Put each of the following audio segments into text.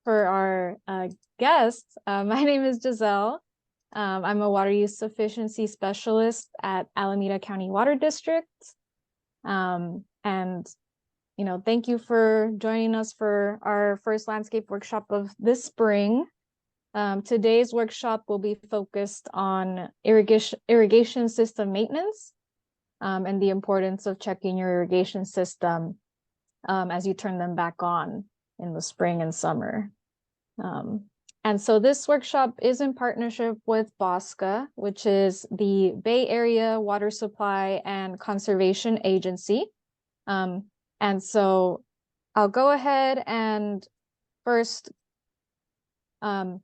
for our guests. My name is Giselle. I'm a water use sufficiency specialist at Alameda County Water District. And thank you for joining us for our first landscape workshop of this spring. Today's workshop will be focused on irrigation system maintenance and the importance of checking your irrigation system as you turn them back on in the spring and summer. And so this workshop is in partnership with BOSCA, which is the Bay Area Water Supply and Conservation Agency. And so I'll go ahead and first go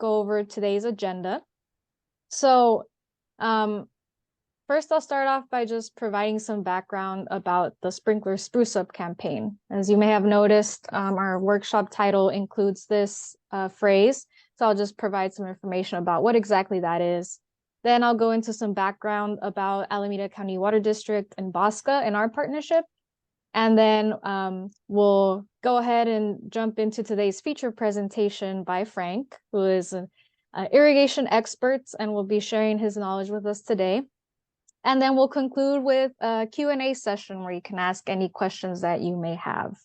over today's agenda. So first, I'll start off by just providing some background about the Sprinkler Spruce-Up campaign. As you may have noticed, our workshop title includes this phrase. So I'll just provide some information about what exactly that is. Then I'll go into some background about Alameda County Water District and BOSCA and our partnership. And then we'll go ahead and jump into today's feature presentation by Frank, who is an irrigation expert and will be sharing his knowledge with us today. And then we'll conclude with a Q&A session where you can ask any questions that you may have.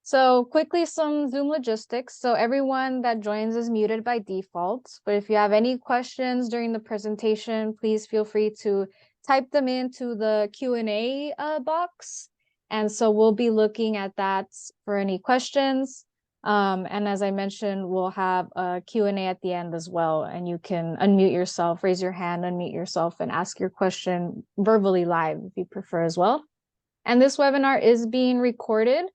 So quickly, some Zoom logistics. So everyone that joins is muted by default, but if you have any questions during the presentation, please feel free to type them into the Q&A box. And so we'll be looking at that for any questions. And as I mentioned, we'll have a Q&A at the end as well. And you can unmute yourself, raise your hand, unmute yourself, and ask your question verbally live if you prefer as well. And this webinar is being recorded.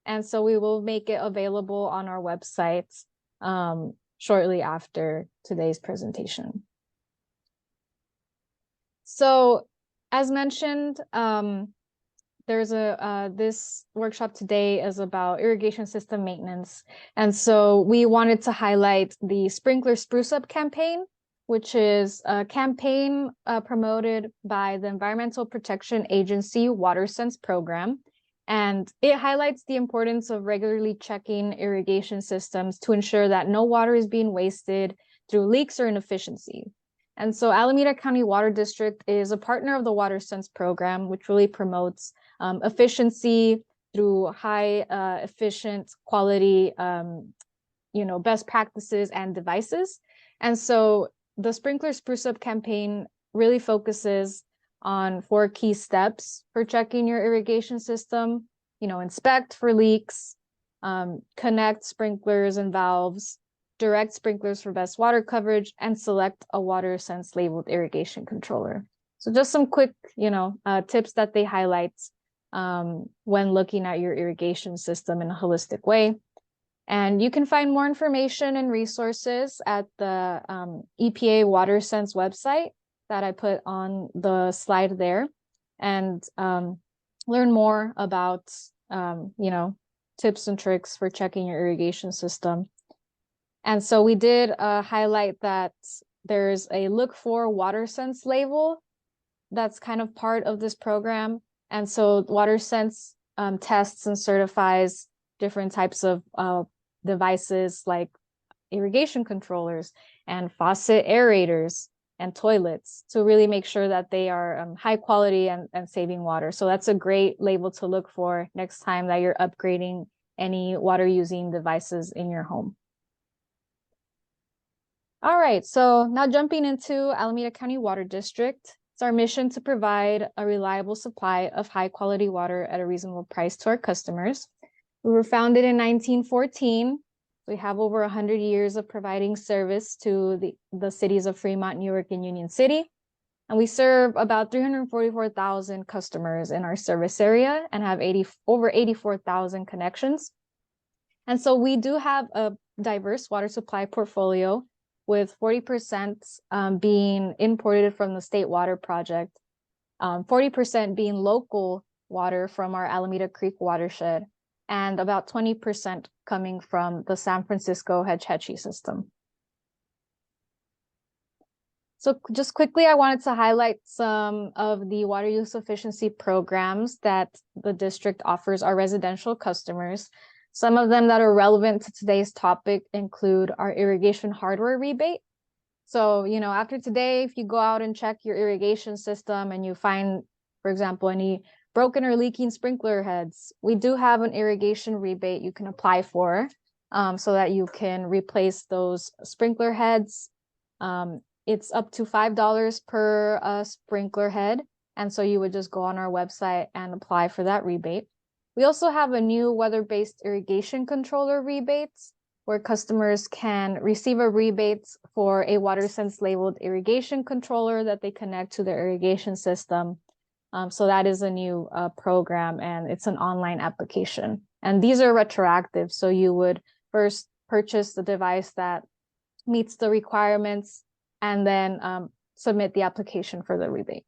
And so we will make it available on our website shortly after today's presentation. So as mentioned, there's this workshop today is about irrigation system maintenance. And so we wanted to highlight the Sprinkler Spruce-Up campaign, which is a campaign promoted by the Environmental Protection Agency WaterSense program. And it highlights the importance of regularly checking irrigation systems to ensure that no water is being wasted through leaks or inefficiency. And so Alameda County Water District is a partner of the WaterSense program, which really promotes efficiency through high efficient quality, best practices and devices. And so the Sprinkler Spruce-Up campaign really focuses on 4 key steps for checking your irrigation system. Inspect for leaks, connect sprinklers and valves, direct sprinklers for best water coverage, and select a WaterSense labeled irrigation controller. So just some quick, tips that they highlight when looking at your irrigation system in a holistic way. And you can find more information and resources at the EPA WaterSense website that I put on the slide there, and learn more about, tips and tricks for checking your irrigation system. And so we did highlight that there's a look for WaterSense label that's kind of part of this program. And so WaterSense tests and certifies different types of devices like irrigation controllers and faucet aerators and toilets to really make sure that they are high quality and saving water. So that's a great label to look for next time that you're upgrading any water using devices in your home. All right, so now jumping into Alameda County Water District. It's our mission to provide a reliable supply of high quality water at a reasonable price to our customers. We were founded in 1914. We have over 100 years of providing service to the cities of Fremont, Newark, and Union City. And we serve about 344,000 customers in our service area and have over 84,000 connections. And so we do have a diverse water supply portfolio, with 40% being imported from the State Water Project, 40% being local water from our Alameda Creek watershed, and about 20% coming from the San Francisco Hetch Hetchy system. So just quickly, I wanted to highlight some of the water use efficiency programs that the district offers our residential customers. Some of them that are relevant to today's topic include our irrigation hardware rebate. So, after today, if you go out and check your irrigation system and you find, for example, any broken or leaking sprinkler heads, we do have an irrigation rebate you can apply for so that you can replace those sprinkler heads. It's up to $5 per sprinkler head. And so you would just go on our website and apply for that rebate. We also have a new weather-based irrigation controller rebates where customers can receive a rebate for a WaterSense labeled irrigation controller that they connect to their irrigation system. So that is a new program, and it's an online application. And these are retroactive. So you would first purchase the device that meets the requirements and then submit the application for the rebate.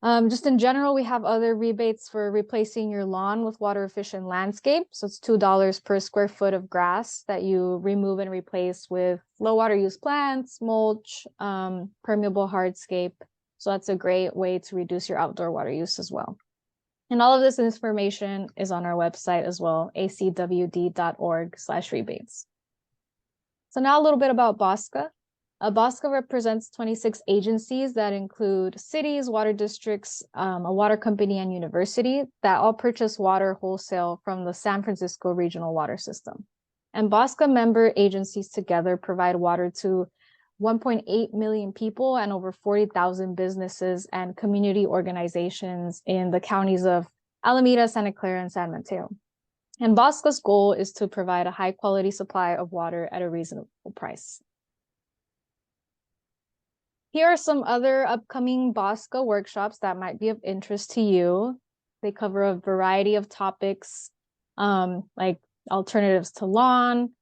Just in general, we have other rebates for replacing your lawn with water efficient landscape. So it's $2 per square foot of grass that you remove and replace with low water use plants, mulch, permeable hardscape. So that's a great way to reduce your outdoor water use as well. And all of this information is on our website as well, acwd.org/rebates. So now a little bit about BOSCA. BOSCA represents 26 agencies that include cities, water districts, a water company, and university that all purchase water wholesale from the San Francisco Regional Water System. And BOSCA member agencies together provide water to 1.8 million people and over 40,000 businesses and community organizations in the counties of Alameda, Santa Clara, and San Mateo. And BOSCA's goal is to provide a high quality supply of water at a reasonable price. Here are some other upcoming BOSCA workshops that might be of interest to you. They cover a variety of topics like alternatives to lawn,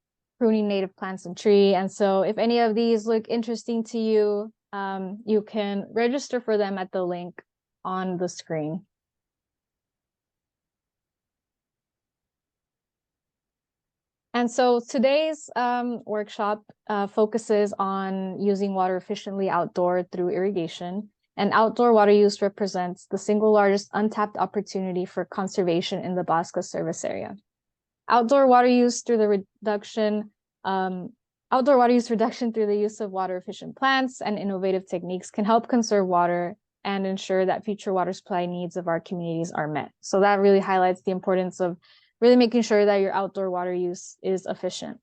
pruning native plants and tree. And so if any of these look interesting to you, you can register for them at the link on the screen. And so today's workshop focuses on using water efficiently outdoor through irrigation. And outdoor water use represents the single largest untapped opportunity for conservation in the BOSCA service area. Outdoor water use reduction through the use of water efficient plants and innovative techniques can help conserve water and ensure that future water supply needs of our communities are met. So that really highlights the importance of really making sure that your outdoor water use is efficient.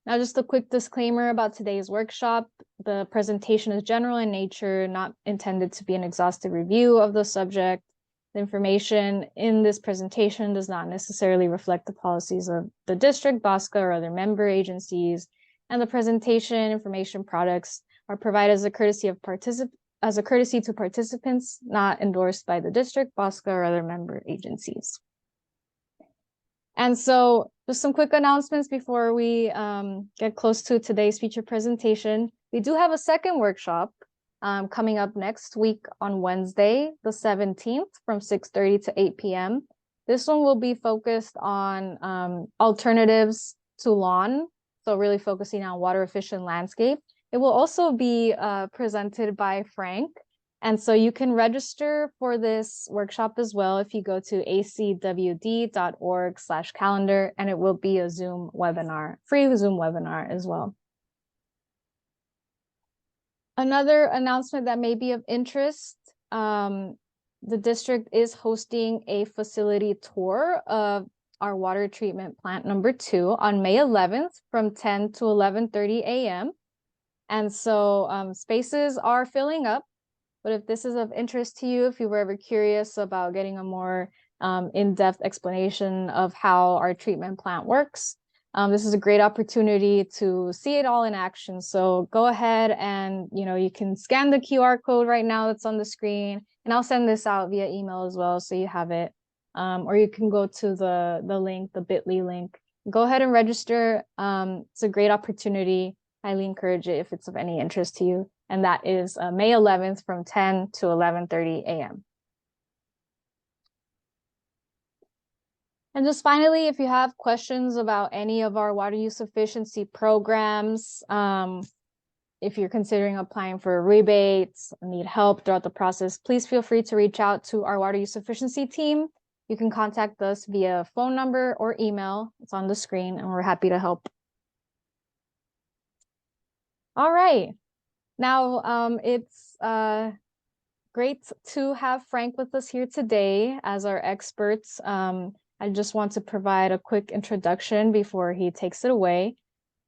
Now, just a quick disclaimer about today's workshop. The presentation is general in nature, not intended to be an exhaustive review of the subject. The information in this presentation does not necessarily reflect the policies of the district, BOSCA, or other member agencies. And the presentation information products are provided as a courtesy to participants, not endorsed by the district, BOSCA, or other member agencies. And so just some quick announcements before we get close to today's feature presentation. We do have a second workshop coming up next week on Wednesday, the 17th from 6:30 to 8 p.m. This one will be focused on alternatives to lawn, so really focusing on water efficient landscape. It will also be presented by Frank. And so you can register for this workshop as well if you go to acwd.org/calendar, and it will be a Zoom webinar, free Zoom webinar as well. Another announcement that may be of interest, the district is hosting a facility tour of our water treatment plant number 2 on May 11th from 10 to 11:30 a.m. And so spaces are filling up. But if this is of interest to you, if you were ever curious about getting a more in-depth explanation of how our treatment plant works, this is a great opportunity to see it all in action. So go ahead and, you can scan the QR code right now that's on the screen, and I'll send this out via email as well so you have it. Or you can go to the link, the bit.ly link. Go ahead and register. It's a great opportunity. Highly encourage it if it's of any interest to you. And that is May 11th from 10 to 11:30 a.m. And just finally, if you have questions about any of our water use efficiency programs, if you're considering applying for rebates, need help throughout the process, please feel free to reach out to our water use efficiency team. You can contact us via phone number or email. It's on the screen, and we're happy to help. All right. Now, it's great to have Frank with us here today as our experts. I just want to provide a quick introduction before he takes it away.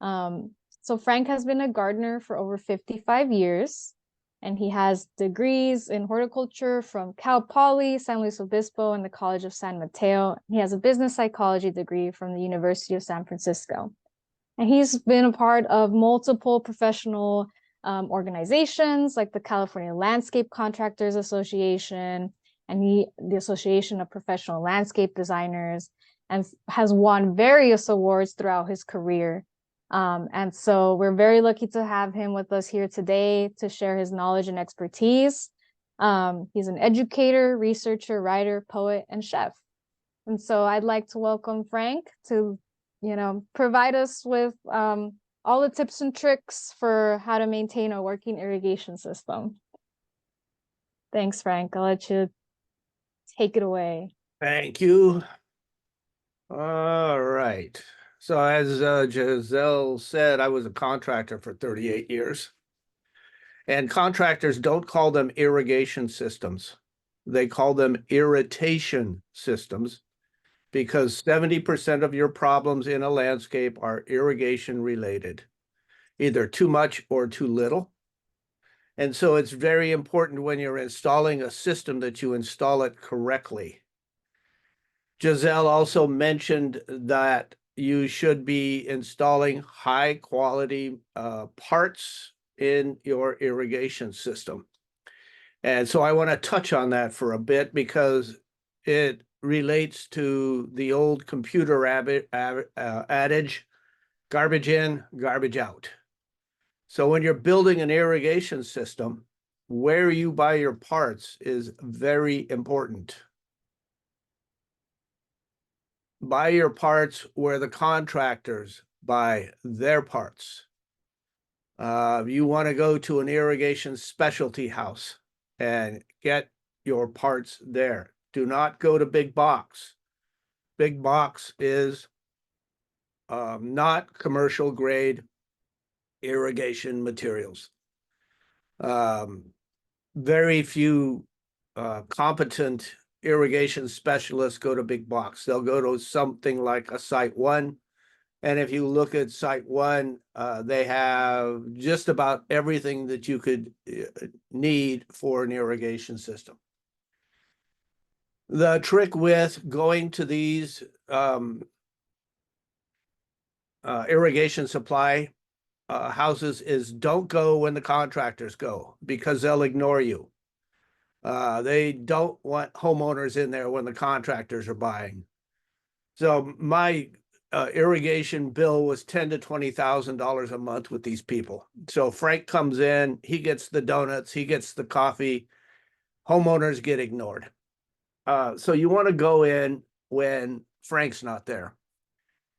So Frank has been a gardener for over 55 years, and he has degrees in horticulture from Cal Poly, San Luis Obispo, and the College of San Mateo. He has a business psychology degree from the University of San Francisco. And he's been a part of multiple professional organizations like the California Landscape Contractors Association and the Association of Professional Landscape Designers, and has won various awards throughout his career. And so we're very lucky to have him with us here today to share his knowledge and expertise. He's an educator, researcher, writer, poet, and chef. And so I'd like to welcome Frank to, provide us with all the tips and tricks for how to maintain a working irrigation system. Thanks, Frank. I'll let you take it away. Thank you. All right. So as Giselle said, I was a contractor for 38 years. And contractors don't call them irrigation systems. They call them irritation systems because 70% of your problems in a landscape are irrigation related, either too much or too little. And so it's very important when you're installing a system that you install it correctly. Giselle also mentioned that you should be installing high quality parts in your irrigation system. And so I want to touch on that for a bit because it relates to the old computer adage, garbage in, garbage out. So when you're building an irrigation system, where you buy your parts is very important. Buy your parts where the contractors buy their parts. You want to go to an irrigation specialty house and get your parts there. Do not go to big box. Big box is not commercial grade irrigation materials. Very few competent irrigation specialists go to big box. They'll go to something like a Site One. And if you look at Site One, they have just about everything that you could need for an irrigation system. The trick with going to these irrigation supply houses is don't go when the contractors go because they'll ignore you. They don't want homeowners in there when the contractors are buying. So my irrigation bill was $10,000 to $20,000 a month with these people. So Frank comes in, he gets the donuts, he gets the coffee. Homeowners get ignored. So you want to go in when Frank's not there.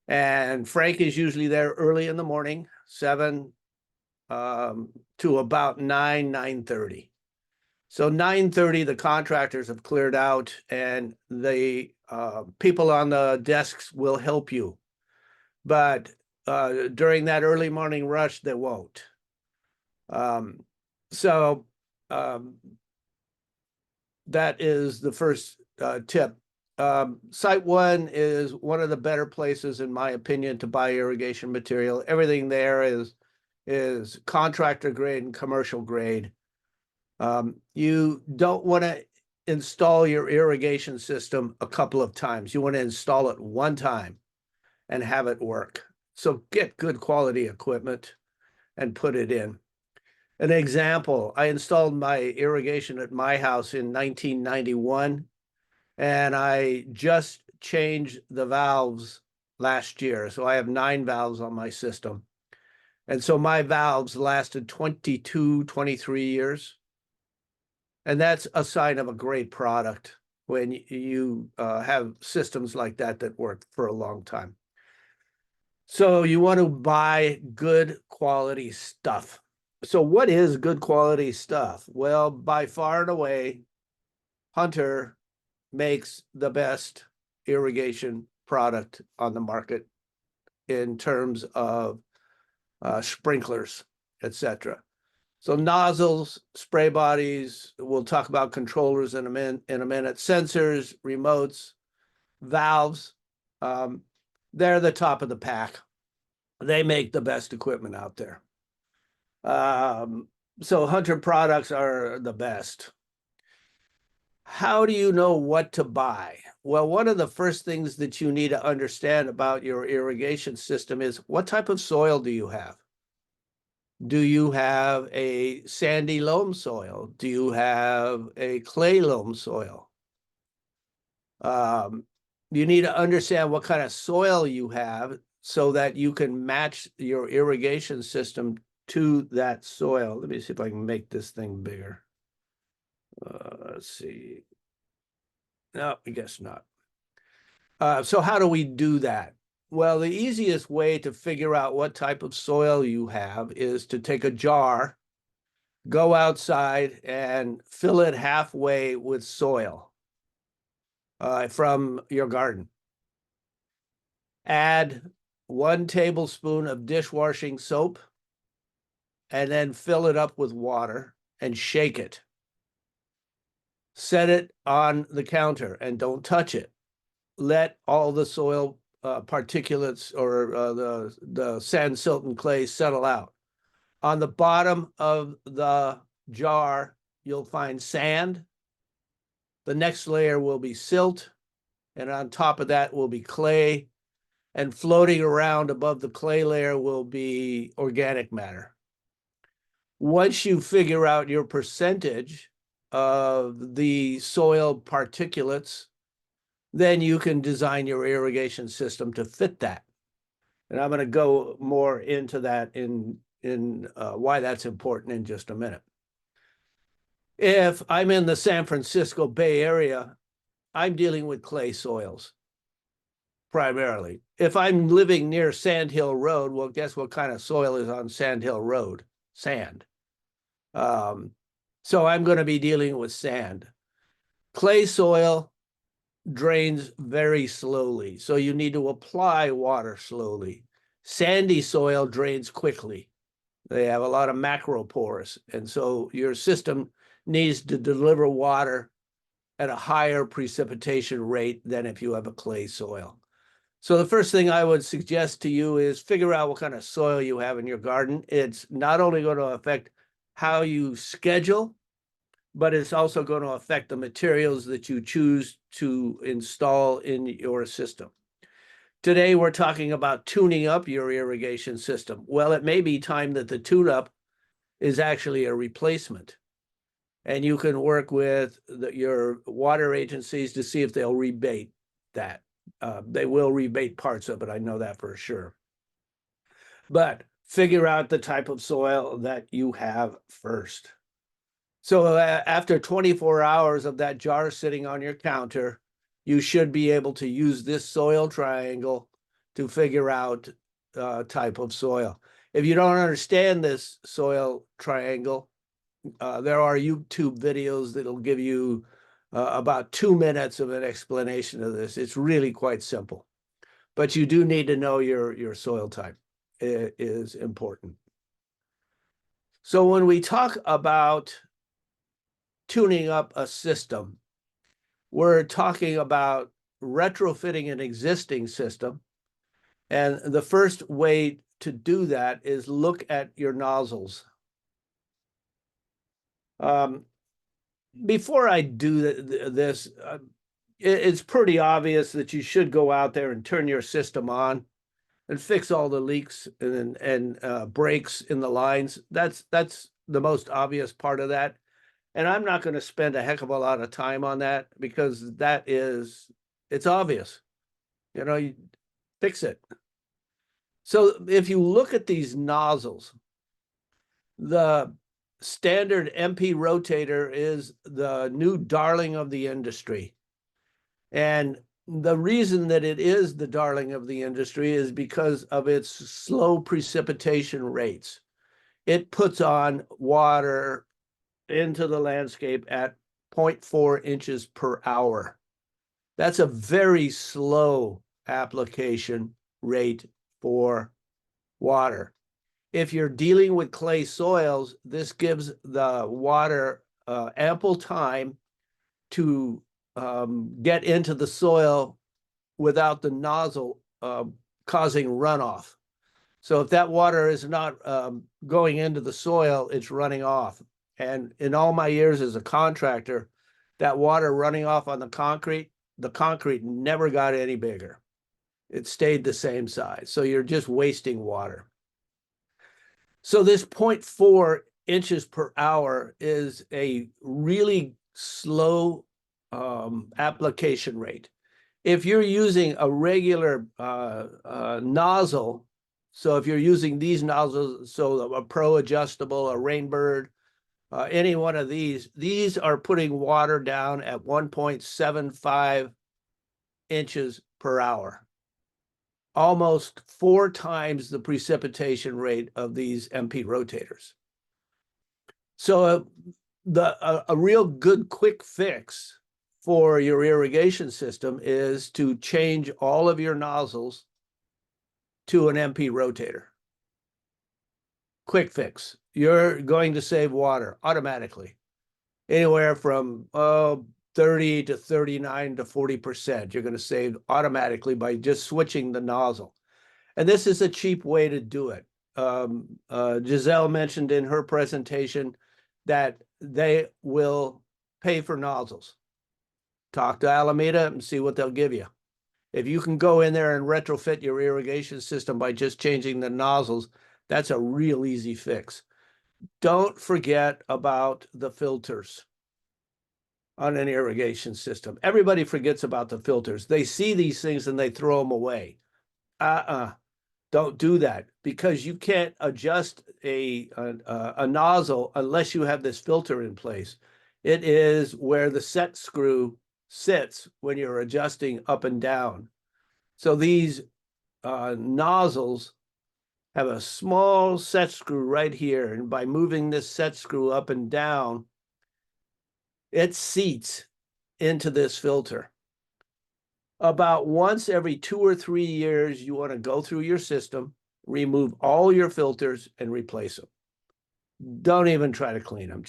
And Frank is usually there early in the morning, 7 to about 9:30. So 9:30, the contractors have cleared out and the people on the desks will help you. But during that early morning rush, they won't. That is the first tip. Site One is one of the better places, in my opinion, to buy irrigation material. Everything there is contractor grade and commercial grade. You don't want to install your irrigation system a couple of times. You want to install it one time and have it work. So get good quality equipment and put it in. An example, I installed my irrigation at my house in 1991, and I just changed the valves last year. So I have 9 valves on my system. And so my valves lasted 22, 23 years. And that's a sign of a great product when you have systems like that that work for a long time. So you want to buy good quality stuff. So what is good quality stuff? Well, by far and away, Hunter makes the best irrigation product on the market in terms of sprinklers, etc. So nozzles, spray bodies, we'll talk about controllers in a minute, sensors, remotes, valves. They're the top of the pack. They make the best equipment out there. So Hunter products are the best. How do you know what to buy? Well, one of the first things that you need to understand about your irrigation system is what type of soil do you have? Do you have a sandy loam soil? Do you have a clay loam soil? You need to understand what kind of soil you have so that you can match your irrigation system to that soil. Let me see if I can make this thing bigger. Let's see. No, I guess not. So how do we do that? Well, the easiest way to figure out what type of soil you have is to take a jar, go outside and fill it halfway with soil from your garden. Add 1 tablespoon of dishwashing soap and then fill it up with water and shake it. Set it on the counter and don't touch it. Let all the soil particulates or the sand, silt, and clay settle out. On the bottom of the jar, you'll find sand. The next layer will be silt, and on top of that will be clay, and floating around above the clay layer will be organic matter. Once you figure out your percentage of the soil particulates, then you can design your irrigation system to fit that. And I'm going to go more into that in why that's important in just a minute. If I'm in the San Francisco Bay Area, I'm dealing with clay soils primarily. If I'm living near Sand Hill Road, well, guess what kind of soil is on Sand Hill Road? Sand. So I'm going to be dealing with sand. Clay soil drains very slowly, so you need to apply water slowly. Sandy soil drains quickly. They have a lot of macropores, and so your system needs to deliver water at a higher precipitation rate than if you have a clay soil. So the first thing I would suggest to you is figure out what kind of soil you have in your garden. It's not only going to affect how you schedule, but it's also going to affect the materials that you choose to install in your system. Today, we're talking about tuning up your irrigation system. Well, it may be time that the tune-up is actually a replacement. And you can work with your water agencies to see if they'll rebate that. They will rebate parts of it, I know that for sure. But figure out the type of soil that you have first. So after 24 hours of that jar sitting on your counter, you should be able to use this soil triangle to figure out type of soil. If you don't understand this soil triangle, there are YouTube videos that'll give you about 2 minutes of an explanation of this. It's really quite simple, but you do need to know your soil type. It is important. So when we talk about tuning up a system, we're talking about retrofitting an existing system. And the first way to do that is look at your nozzles. Before I do this, it's pretty obvious that you should go out there and turn your system on and fix all the leaks and breaks in the lines. That's the most obvious part of that. And I'm not going to spend a heck of a lot of time on that because it's obvious. You fix it. So if you look at these nozzles, the standard MP rotator is the new darling of the industry. And the reason that it is the darling of the industry is because of its slow precipitation rates. it puts on water into the landscape at 0.4 inches per hour. That's a very slow application rate for water. If you're dealing with clay soils, this gives the water ample time to get into the soil without the nozzle causing runoff. So if that water is not going into the soil, it's running off. And in all my years as a contractor, that water running off on the concrete never got any bigger. It stayed the same size. So you're just wasting water. So this 0.4 inches per hour is a really slow application rate. If you're using a regular nozzle, so if you're using these nozzles, so a Pro adjustable, a Rainbird, any one of these are putting water down at 1.75 inches per hour, almost 4 times the precipitation rate of these MP rotators. So a real good quick fix for your irrigation system is to change all of your nozzles to an MP rotator. Quick fix. You're going to save water automatically, anywhere from 30 to 39 to 40%. You're going to save automatically by just switching the nozzle. And this is a cheap way to do it. Giselle mentioned in her presentation that they will pay for nozzles. Talk to Alameda and see what they'll give you. If you can go in there and retrofit your irrigation system by just changing the nozzles, that's a real easy fix. Don't forget about the filters on an irrigation system. Everybody forgets about the filters. They see these things and they throw them away. Don't do that, because you can't adjust a nozzle unless you have this filter in place. It is where the set screw sits when you're adjusting up and down. So these nozzles have a small set screw right here, and by moving this set screw up and down, it seats into this filter. About once every 2 or 3 years, you want to go through your system, remove all your filters, and replace them. Don't even try to clean them.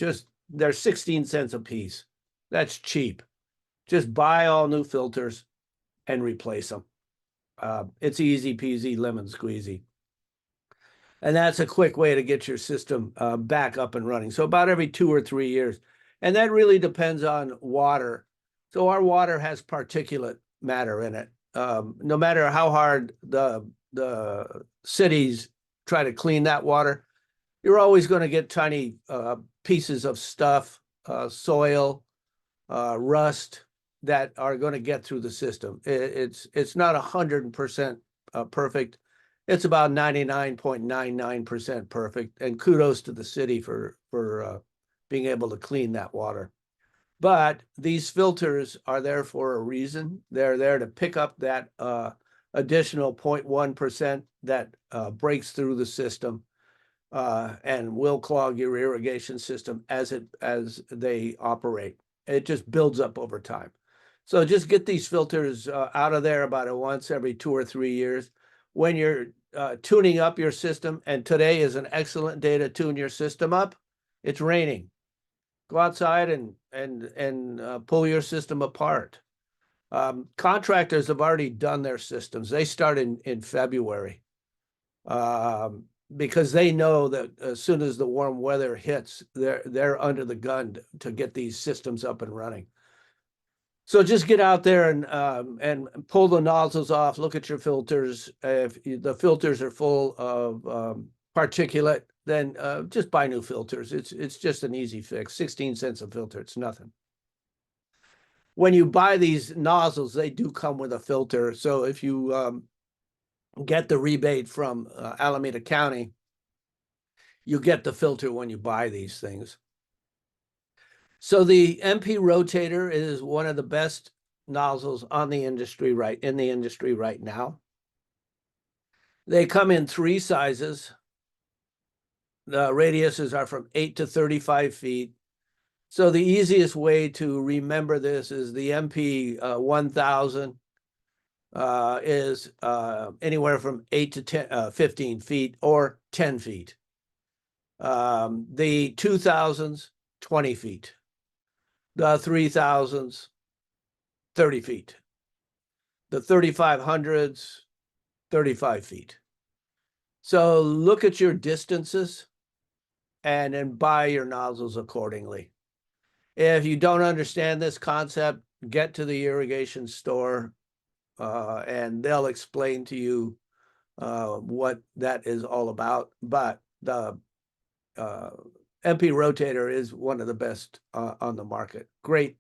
They're 16 cents a piece. That's cheap. Just buy all new filters and replace them. It's easy peasy, lemon squeezy. And that's a quick way to get your system back up and running. So about every 2 or 3 years. And that really depends on water. So our water has particulate matter in it. No matter how hard the cities try to clean that water, you're always going to get tiny pieces of stuff, soil, rust, that are going to get through the system. It's not 100% perfect. It's about 99.99% perfect. And kudos to the city for being able to clean that water. But these filters are there for a reason. They're there to pick up that additional 0.1% that breaks through the system and will clog your irrigation system as they operate. It just builds up over time. So just get these filters out of there about once every 2 or 3 years. When you're tuning up your system, and today is an excellent day to tune your system up, it's raining. Go outside and pull your system apart. Contractors have already done their systems. They start in February because they know that as soon as the warm weather hits, they're under the gun to get these systems up and running. So just get out there and pull the nozzles off. Look at your filters. If the filters are full of particulate, then just buy new filters. It's just an easy fix. 16 cents a filter. It's nothing. When you buy these nozzles, they do come with a filter. So if you get the rebate from Alameda County, you get the filter when you buy these things. So the MP rotator is one of the best nozzles in the industry right now. They come in 3 sizes. The radiuses are from 8 to 35 feet. So the easiest way to remember this is the MP 1000 is anywhere from 8 to 15 feet or 10 feet. The 2000s, 20 feet. The 3000s, 30 feet. The 3500s, 35 feet. So look at your distances and then buy your nozzles accordingly. If you don't understand this concept, get to the irrigation store and they'll explain to you what that is all about. But the MP rotator is one of the best on the market. Great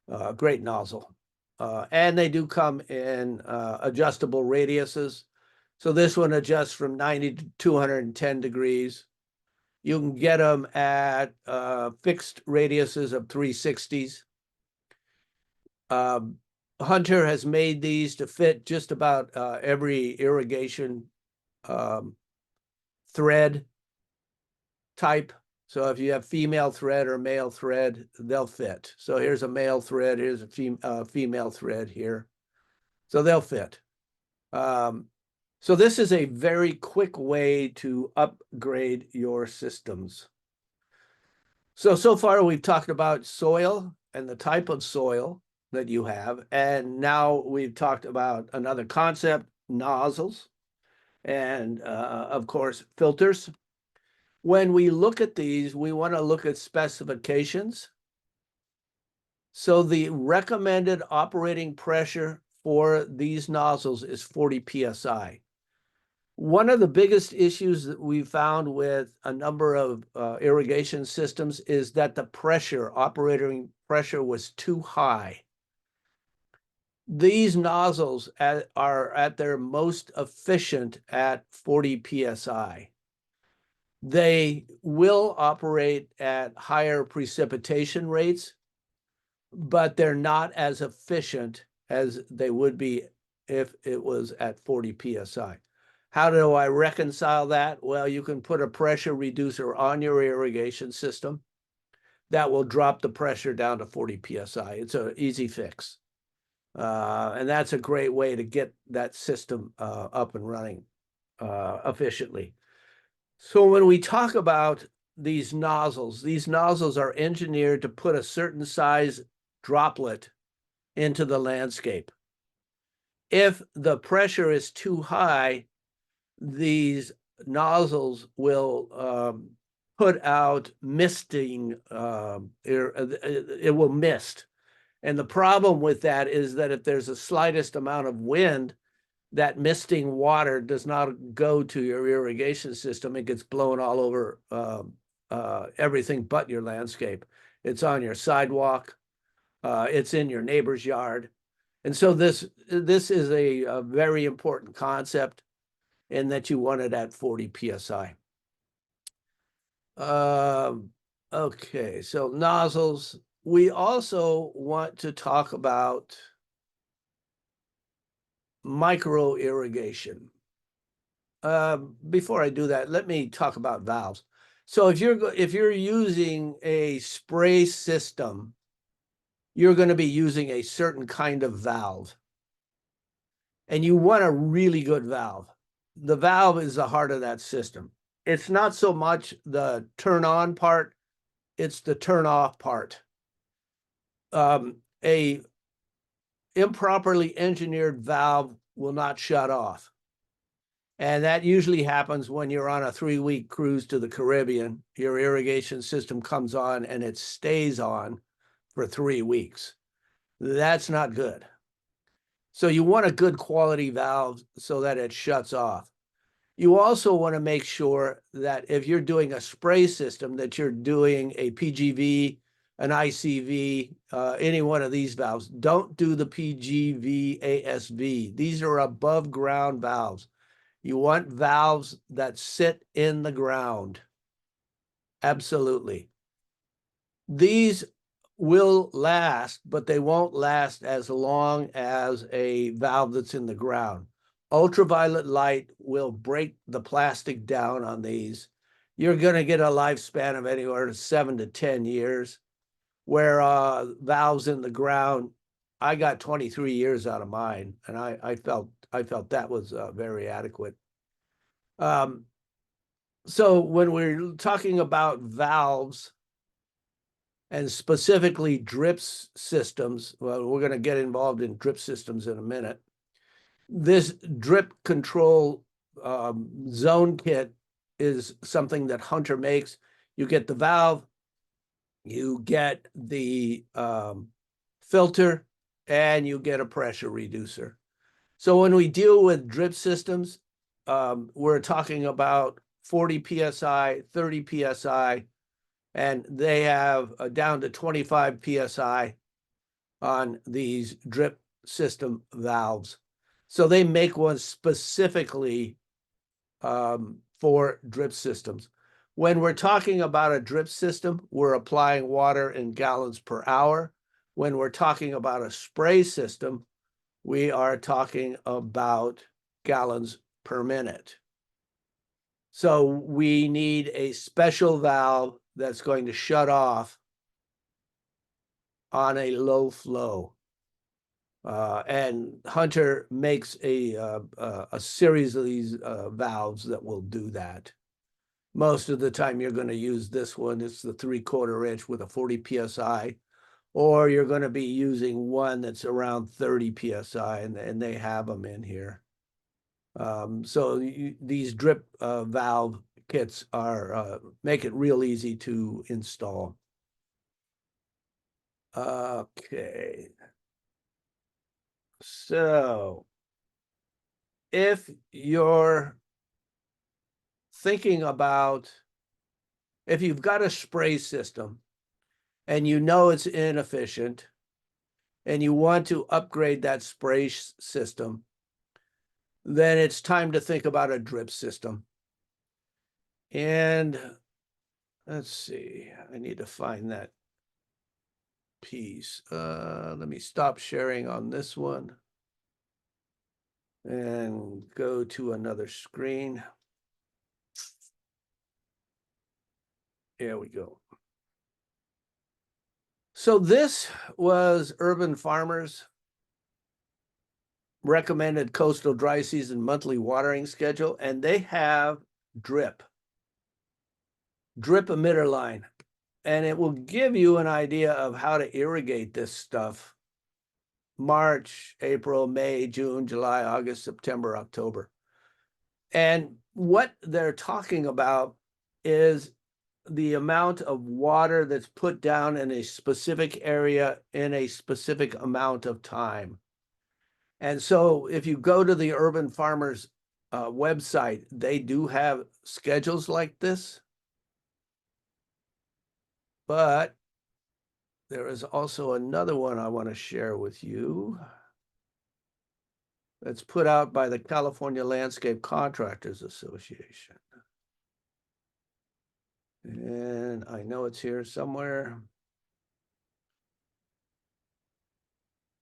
nozzle. And they do come in adjustable radiuses. So this one adjusts from 90 to 210 degrees. You can get them at fixed radiuses of 360s. Hunter has made these to fit just about every irrigation thread type. So if you have female thread or male thread, they'll fit. So here's a male thread, here's a female thread here. So they'll fit. So this is a very quick way to upgrade your systems. So far we've talked about soil and the type of soil that you have. And now we've talked about another concept, nozzles, and of course, filters. When we look at these, we want to look at specifications. So the recommended operating pressure for these nozzles is 40 PSI. One of the biggest issues that we found with a number of irrigation systems is that the operating pressure was too high. These nozzles are at their most efficient at 40 PSI. They will operate at higher precipitation rates, but they're not as efficient as they would be if it was at 40 PSI. How do I reconcile that? Well, you can put a pressure reducer on your irrigation system that will drop the pressure down to 40 PSI. It's an easy fix. And that's a great way to get that system up and running efficiently. So when we talk about these nozzles are engineered to put a certain size droplet into the landscape. If the pressure is too high, these nozzles will put out misting, it will mist. And the problem with that is that if there's the slightest amount of wind, that misting water does not go to your irrigation system. It gets blown all over everything but your landscape. It's on your sidewalk. It's in your neighbor's yard. And so this is a very important concept in that you want it at 40 PSI. Okay, so nozzles. We also want to talk about micro irrigation. Before I do that, let me talk about valves. So if you're using a spray system, you're going to be using a certain kind of valve. And you want a really good valve. The valve is the heart of that system. It's not so much the turn on part, it's the turn off part. A improperly engineered valve will not shut off. And that usually happens when you're on a 3-week cruise to the Caribbean. Your irrigation system comes on and it stays on for 3 weeks. That's not good. So you want a good quality valve so that it shuts off. You also want to make sure that if you're doing a spray system, that you're doing a PGV, an ICV, any one of these valves. Don't do the PGV ASV. These are above ground valves. You want valves that sit in the ground. Absolutely. These will last, but they won't last as long as a valve that's in the ground. Ultraviolet light will break the plastic down on these, you're going to get a lifespan of anywhere to 7 to 10 years. Where valves in the ground, I got 23 years out of mine, and I felt that was very adequate. So when we're talking about valves and specifically drip systems, well, we're going to get involved in drip systems in a minute. This drip control zone kit is something that Hunter makes. You get the valve, you get the filter, and you get a pressure reducer. So when we deal with drip systems, we're talking about 40 PSI, 30 PSI, and they have down to 25 PSI on these drip system valves. So they make one specifically for drip systems. When we're talking about a drip system, we're applying water in gallons per hour. When we're talking about a spray system, we are talking about gallons per minute. So we need a special valve that's going to shut off on a low flow. And Hunter makes a series of these valves that will do that. Most of the time you're going to use this one. It's the 3/4 inch with a 40 PSI, or you're going to be using one that's around 30 PSI, and they have them in here. So these drip valve kits are make it real easy to install. Okay. So if you're thinking about, if you've got a spray system and you know it's inefficient and you want to upgrade that spray system, then it's time to think about a drip system. And let's see, I need to find that piece. Let me stop sharing on this one and go to another screen. There we go. So this was Urban Farmers' recommended coastal dry season monthly watering schedule, and they have drip emitter line, and it will give you an idea of how to irrigate this stuff: March, April, May, June, July, August, September, October. And what they're talking about is the amount of water that's put down in a specific area in a specific amount of time. And so if you go to the Urban Farmers website, they do have schedules like this. But there is also another one I want to share with you that's put out by the California Landscape Contractors Association. And I know it's here somewhere.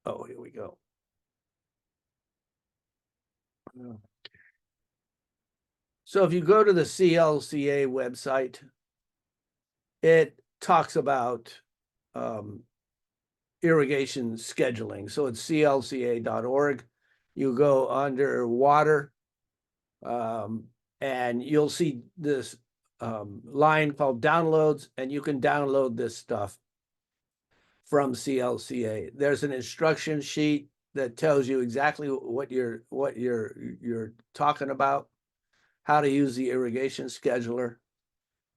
Oh, here we go. So if you go to the CLCA website, it talks about irrigation scheduling. So it's clca.org. You go under water, and you'll see this line called downloads, and you can download this stuff from CLCA. There's an instruction sheet that tells you exactly what you're talking about, how to use the irrigation scheduler,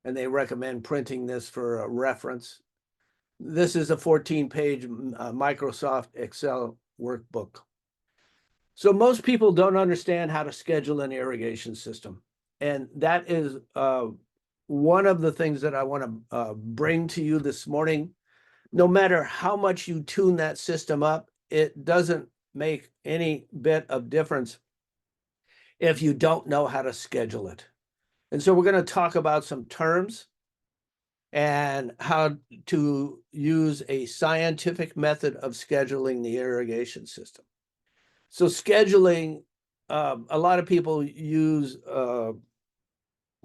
and they recommend printing this for a reference. This is a 14-page Microsoft Excel workbook. So most people don't understand how to schedule an irrigation system, and that is one of the things that I want to bring to you this morning. No matter how much you tune that system up, it doesn't make any bit of difference if you don't know how to schedule it. And so we're going to talk about some terms and how to use a scientific method of scheduling the irrigation system. So scheduling, a lot of people use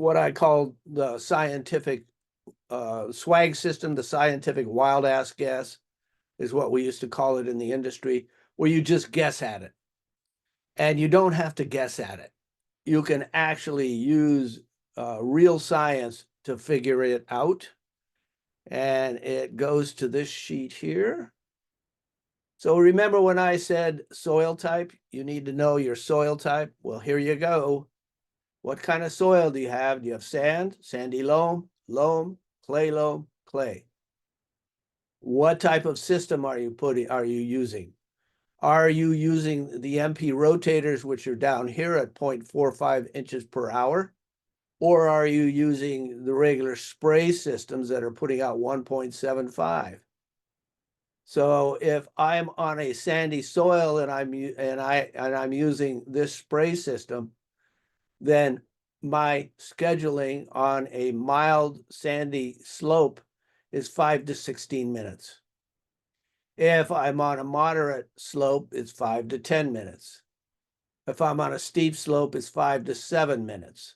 what I call the scientific swag system, the scientific wild ass guess is what we used to call it in the industry, where you just guess at it. And you don't have to guess at it. You can actually use real science to figure it out. And it goes to this sheet here. So remember when I said soil type, you need to know your soil type. Well, here you go. What kind of soil do you have? Do you have sand, sandy loam, loam, clay? What type of system are you using? Are you using the MP rotators, which are down here at 0.45 inches per hour? Or are you using the regular spray systems that are putting out 1.75? So if I'm on a sandy soil and I'm using this spray system, then my scheduling on a mild sandy slope is 5 to 16 minutes. If I'm on a moderate slope, it's 5 to 10 minutes. If I'm on a steep slope, it's 5 to 7 minutes.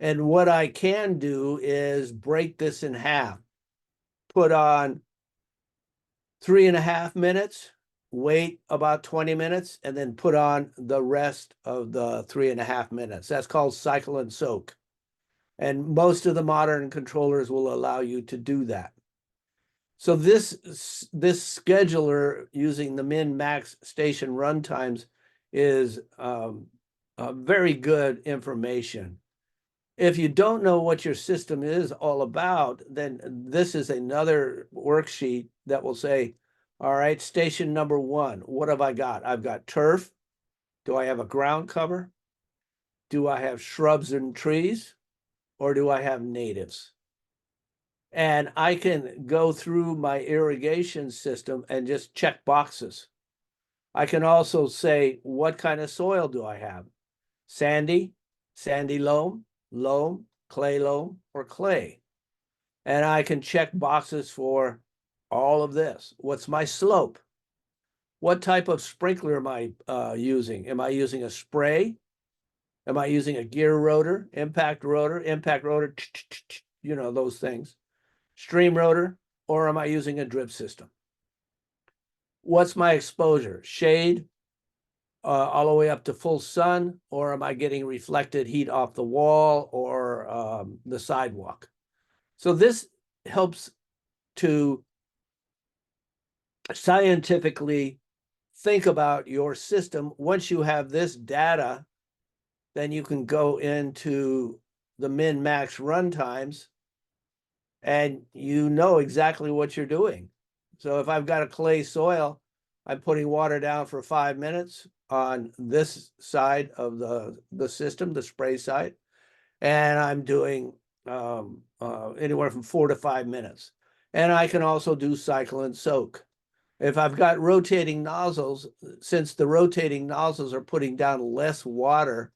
And what I can do is break this in half, put on 3.5 minutes, wait about 20 minutes, and then put on the rest of the 3.5 minutes. That's called cycle and soak. And most of the modern controllers will allow you to do that. So this scheduler using the min-max station runtimes is very good information. If you don't know what your system is all about, then this is another worksheet that will say, all right, station number 1, what have I got? I've got turf. Do I have a ground cover? Do I have shrubs and trees? Or do I have natives? And I can go through my irrigation system and just check boxes. I can also say, what kind of soil do I have? Sandy, sandy loam, clay loam, or clay. And I can check boxes for all of this. What's my slope? What type of sprinkler am I using? Am I using a spray? Am I using a gear rotor, impact rotor, you know, those things, stream rotor, or am I using a drip system? What's my exposure? Shade, all the way up to full sun, or am I getting reflected heat off the wall or the sidewalk? So this helps to scientifically think about your system. Once you have this data, then you can go into the min-max runtimes and you know exactly what you're doing. So if I've got a clay soil, I'm putting water down for 5 minutes on this side of the system, the spray side, and I'm doing anywhere from 4 to 5 minutes. And I can also do cycle and soak. If I've got rotating nozzles, since the rotating nozzles are putting down less water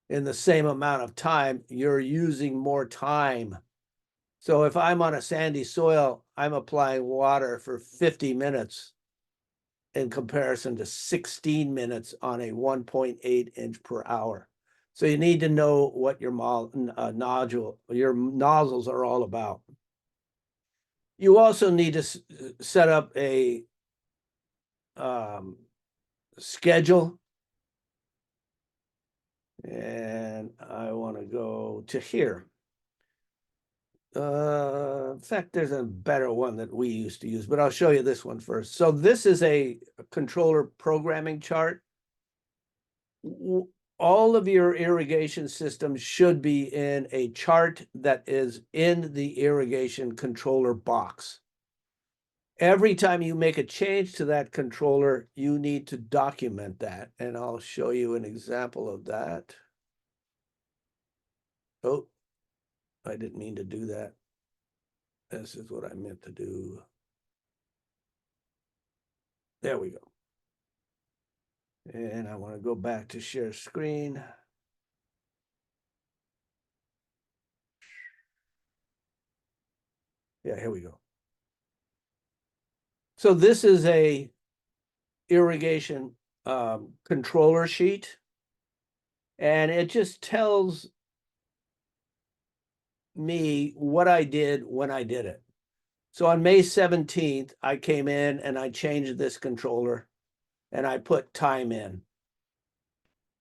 in the same amount of time, you're using more time. So if I'm on a sandy soil, I'm applying water for 50 minutes in comparison to 16 minutes on a 1.8 inch per hour. So you need to know what your nozzles are all about. You also need to set up a schedule. And I want to go to here. In fact, there's a better one that we used to use, but I'll show you this one first. So this is a controller programming chart. All of your irrigation systems should be in a chart that is in the irrigation controller box. Every time you make a change to that controller, you need to document that. And I'll show you an example of that. Oh, I didn't mean to do that. This is what I meant to do. There we go. And I want to go back to share screen. Yeah, here we go. So this is a irrigation controller sheet. And it just tells me what I did when I did it. So on May 17th, I came in and I changed this controller and I put time in.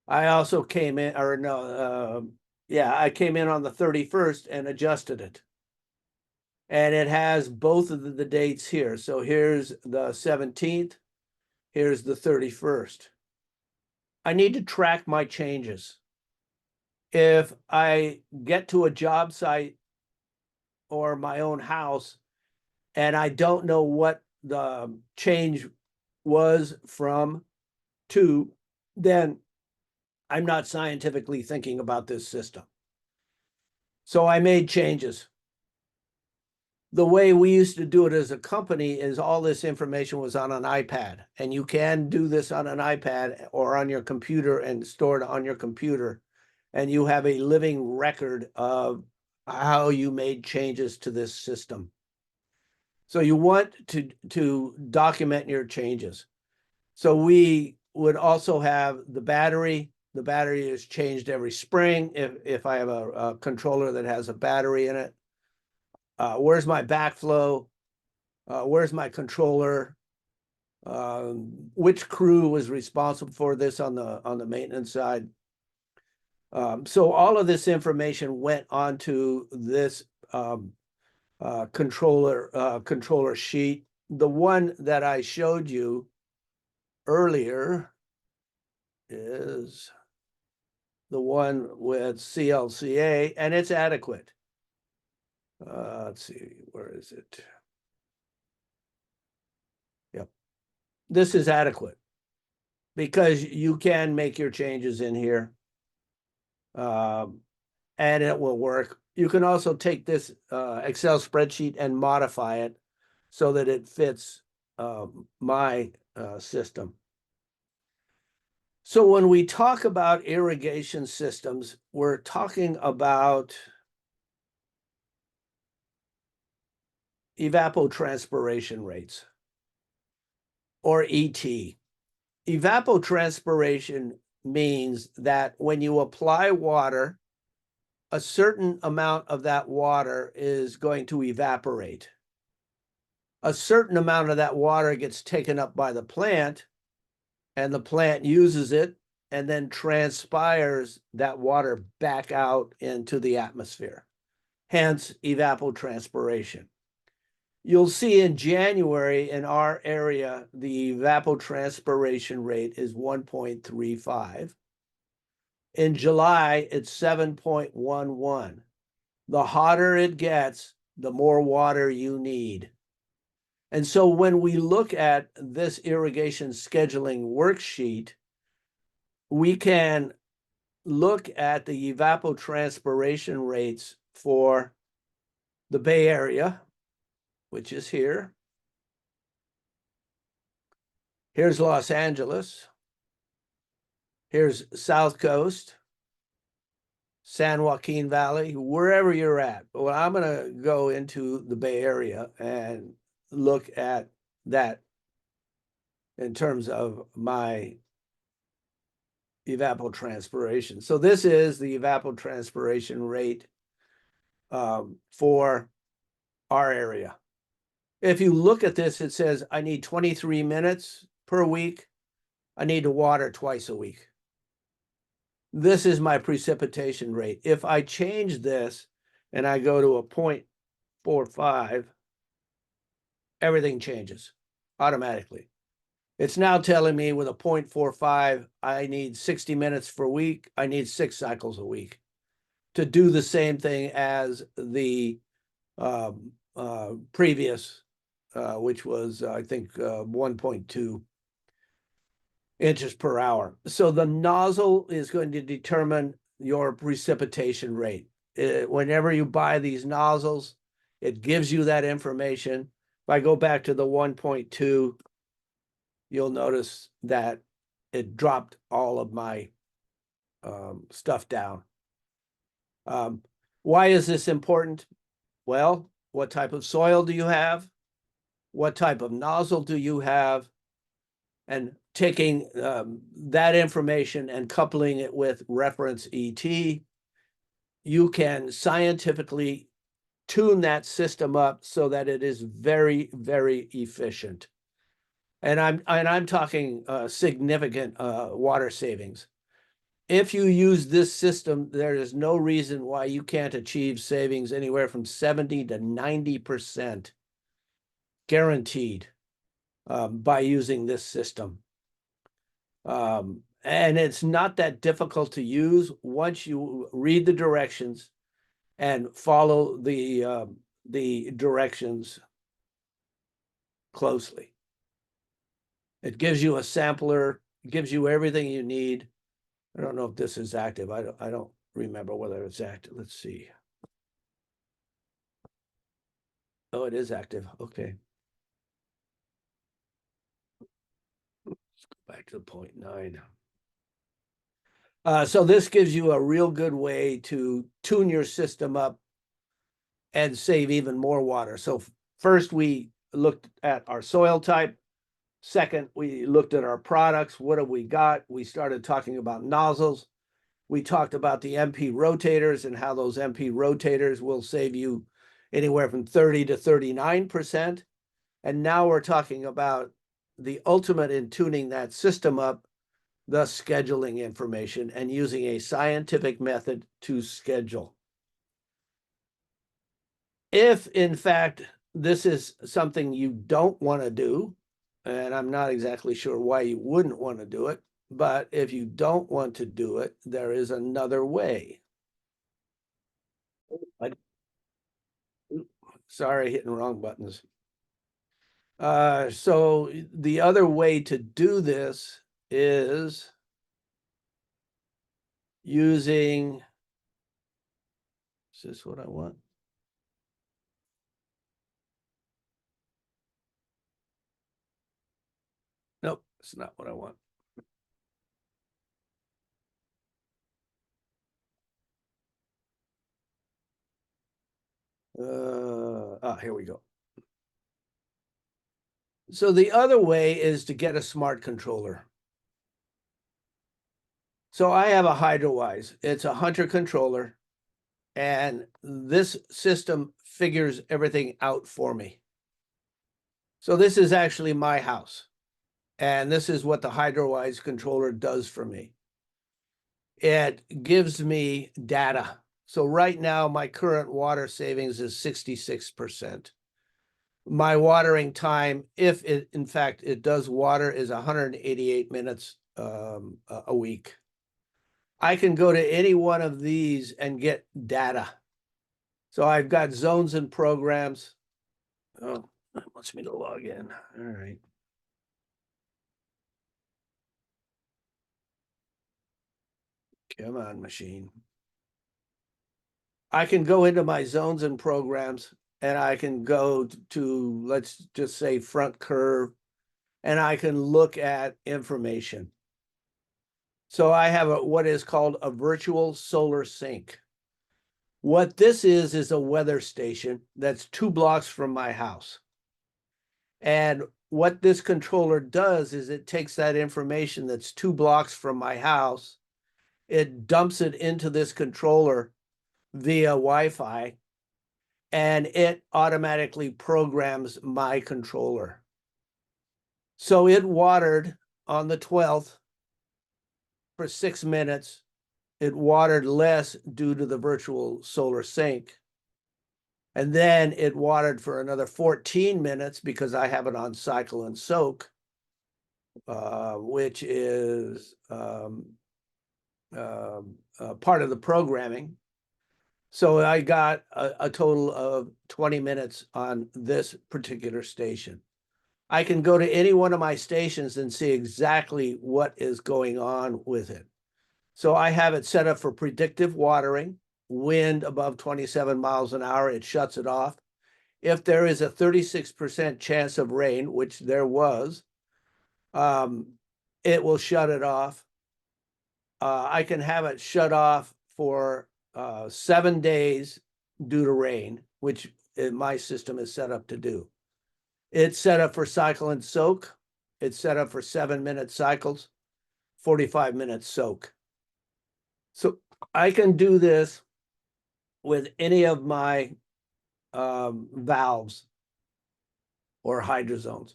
I also came in, or no, I came in on the 31st and adjusted it. And it has both of the dates here. So here's the 17th, here's the 31st. I need to track my changes. If I get to a job site or my own house and I don't know what the change was from to, then I'm not scientifically thinking about this system. So I made changes. The way we used to do it as a company is all this information was on an iPad, and you can do this on an iPad or on your computer and store it on your computer, and you have a living record of how you made changes to this system. So you want to document your changes. So we would also have the battery. The battery is changed every spring if I have a controller that has a battery in it. Where's my backflow? Where's my controller? Which crew was responsible for this on the maintenance side? So all of this information went onto this controller sheet. The one that I showed you earlier is the one with CLCA, and it's adequate. Let's see, where is it? Yep. This is adequate because you can make your changes in here and it will work. You can also take this Excel spreadsheet and modify it so that it fits my system. So when we talk about irrigation systems, we're talking about evapotranspiration rates, or ET. Evapotranspiration means that when you apply water, a certain amount of that water is going to evaporate. A certain amount of that water gets taken up by the plant, and the plant uses it and then transpires that water back out into the atmosphere. Hence, evapotranspiration. You'll see in January in our area, the evapotranspiration rate is 1.35. In July, it's 7.11. The hotter it gets, the more water you need. And so when we look at this irrigation scheduling worksheet, we can look at the evapotranspiration rates for the Bay Area, which is here. Here's Los Angeles. Here's South Coast, San Joaquin Valley, wherever you're at. Well, I'm going to go into the Bay Area and look at that in terms of my evapotranspiration. So this is the evapotranspiration rate for our area. If you look at this, it says I need 23 minutes per week. I need to water twice a week. This is my precipitation rate. If I change this and I go to a 0.45, everything changes automatically. It's now telling me with a 0.45, I need 60 minutes per week. I need 6 cycles a week to do the same thing as the previous, which was, I think, 1.2 inches per hour. So the nozzle is going to determine your precipitation rate. Whenever you buy these nozzles, it gives you that information. If I go back to the 1.2, you'll notice that it dropped all of my stuff down. Why is this important? Well, what type of soil do you have? What type of nozzle do you have? And taking that information and coupling it with reference ET, you can scientifically tune that system up so that it is very, very efficient. And I'm talking significant water savings. If you use this system, there is no reason why you can't achieve savings anywhere from 70 to 90% guaranteed by using this system. And it's not that difficult to use once you read the directions and follow the directions closely. It gives you a sampler, gives you everything you need. I don't know if this is active. I don't remember whether it's active. Let's see. Oh, it is active. Okay. Let's go back to 0.9. So this gives you a real good way to tune your system up and save even more water. So first we looked at our soil type. Second, we looked at our products. What have we got? We started talking about nozzles. We talked about the MP rotators and how those MP rotators will save you anywhere from 30 to 39%. And now we're talking about the ultimate in tuning that system up, thus scheduling information and using a scientific method to schedule. If, in fact, this is something you don't want to do, and I'm not exactly sure why you wouldn't want to do it, but if you don't want to do it, there is another way. Sorry, hitting wrong buttons. So the other way to do this is using, is this what I want? Nope, it's not what I want. Here we go. So the other way is to get a smart controller. So I have a HydroWise. It's a Hunter controller, and this system figures everything out for me. So this is actually my house, and this is what the HydroWise controller does for me. It gives me data. So right now, my current water savings is 66%. My watering time, if it, in fact, it does water, is 188 minutes a week. I can go to any one of these and get data. So I've got zones and programs. Oh, it wants me to log in. All right. Come on, machine. I can go into my zones and programs, and I can go to, let's just say, front curve, and I can look at information. So I have what is called a virtual solar sink. What this is a weather station that's 2 blocks from my house. And what this controller does is it takes that information that's 2 blocks from my house, it dumps it into this controller via Wi-Fi, and it automatically programs my controller. So it watered on the 12th for 6 minutes. It watered less due to the virtual solar sink. And then it watered for another 14 minutes because I have it on cycle and soak, which is part of the programming. So I got a total of 20 minutes on this particular station. I can go to any one of my stations and see exactly what is going on with it. So I have it set up for predictive watering. Wind above 27 miles an hour, it shuts it off. If there is a 36% chance of rain, which there was, it will shut it off. I can have it shut off for 7 days due to rain, which my system is set up to do. It's set up for cycle and soak. It's set up for 7-minute cycles, 45 minutes soak. So I can do this with any of my valves or hydrozones.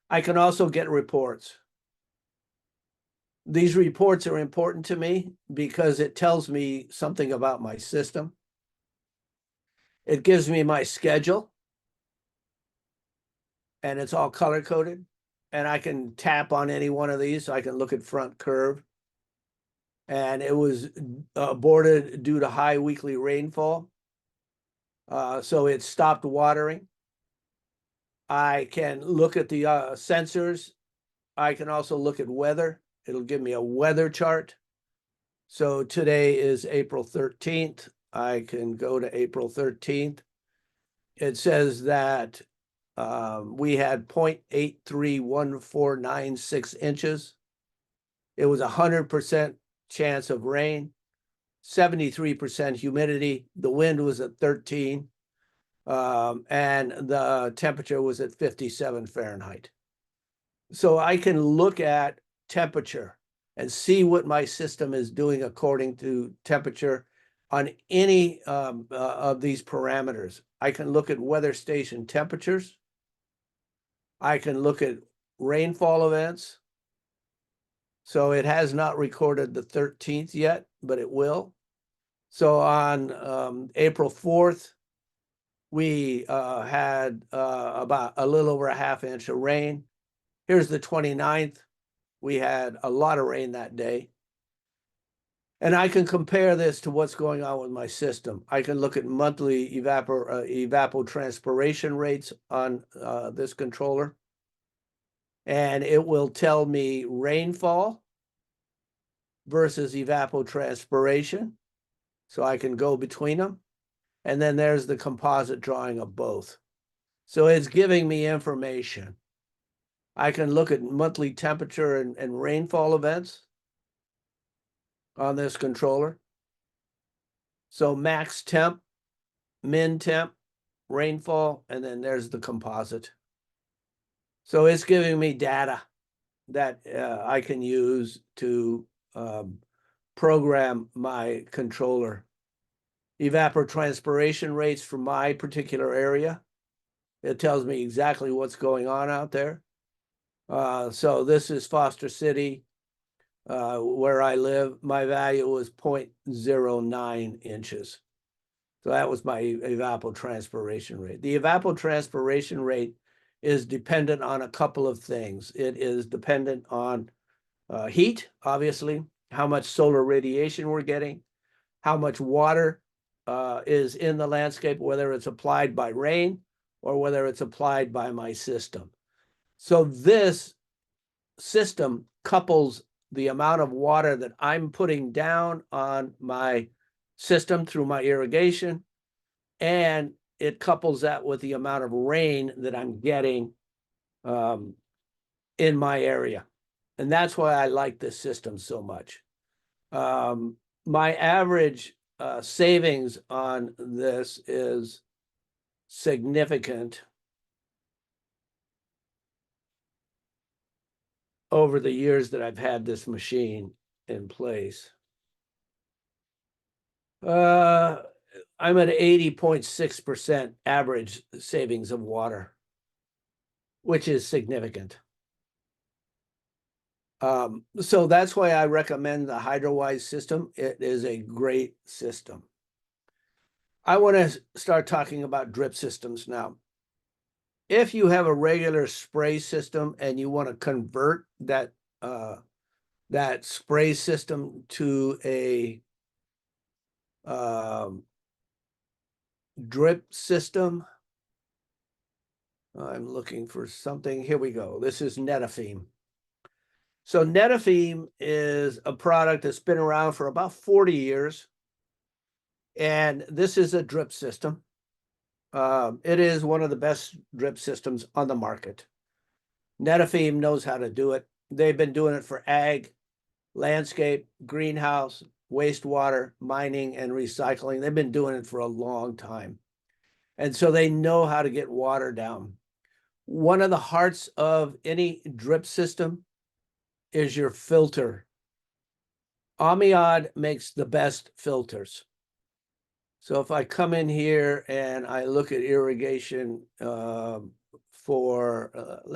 I can also get reports. These reports are important to me because it tells me something about my system. It gives me my schedule, and it's all color coded. And I can tap on any one of these. So I can look at front curve. And it was aborted due to high weekly rainfall. So it stopped watering. I can look at the sensors. I can also look at weather. It'll give me a weather chart. So today is April 13th. I can go to April 13th. It says that we had 0.831496 inches. It was 100% chance of rain, 73% humidity. The wind was at 13, and the temperature was at 57 Fahrenheit. So I can look at temperature and see what my system is doing according to temperature on any of these parameters. I can look at weather station temperatures. I can look at rainfall events. So it has not recorded the 13th yet, but it will. So on April 4th, we had about a little over a half inch of rain. Here's the 29th. We had a lot of rain that day. And I can compare this to what's going on with my system. I can look at monthly evapotranspiration rates on this controller. And it will tell me rainfall versus evapotranspiration. So I can go between them. And then there's the composite drawing of both. So it's giving me information. I can look at monthly temperature and rainfall events on this controller. So max temp, min temp, rainfall, and then there's the composite. So it's giving me data that I can use to program my controller. Evapotranspiration rates for my particular area. It tells me exactly what's going on out there. So this is Foster City, where I live. My value was 0.09 inches. So that was my evapotranspiration rate. The evapotranspiration rate is dependent on a couple of things. It is dependent on heat, obviously, how much solar radiation we're getting, how much water is in the landscape, whether it's applied by rain or whether it's applied by my system. So this system couples the amount of water that I'm putting down on my system through my irrigation, and it couples that with the amount of rain that I'm getting in my area. And that's why I like this system so much. My average savings on this is significant over the years that I've had this machine in place. I'm at 80.6% average savings of water, which is significant. So that's why I recommend the HydroWise system. It is a great system. I want to start talking about drip systems now. If you have a regular spray system and you want to convert that spray system to a drip system, I'm looking for something. Here we go. This is Netafim. So Netafim is a product that's been around for about 40 years. And this is a drip system. It is one of the best drip systems on the market. Netafim knows how to do it. They've been doing it for ag, landscape, greenhouse, wastewater, mining, and recycling. They've been doing it for a long time. And so they know how to get water down. One of the hearts of any drip system is your filter. Amiad makes the best filters. So if I come in here and I look at irrigation let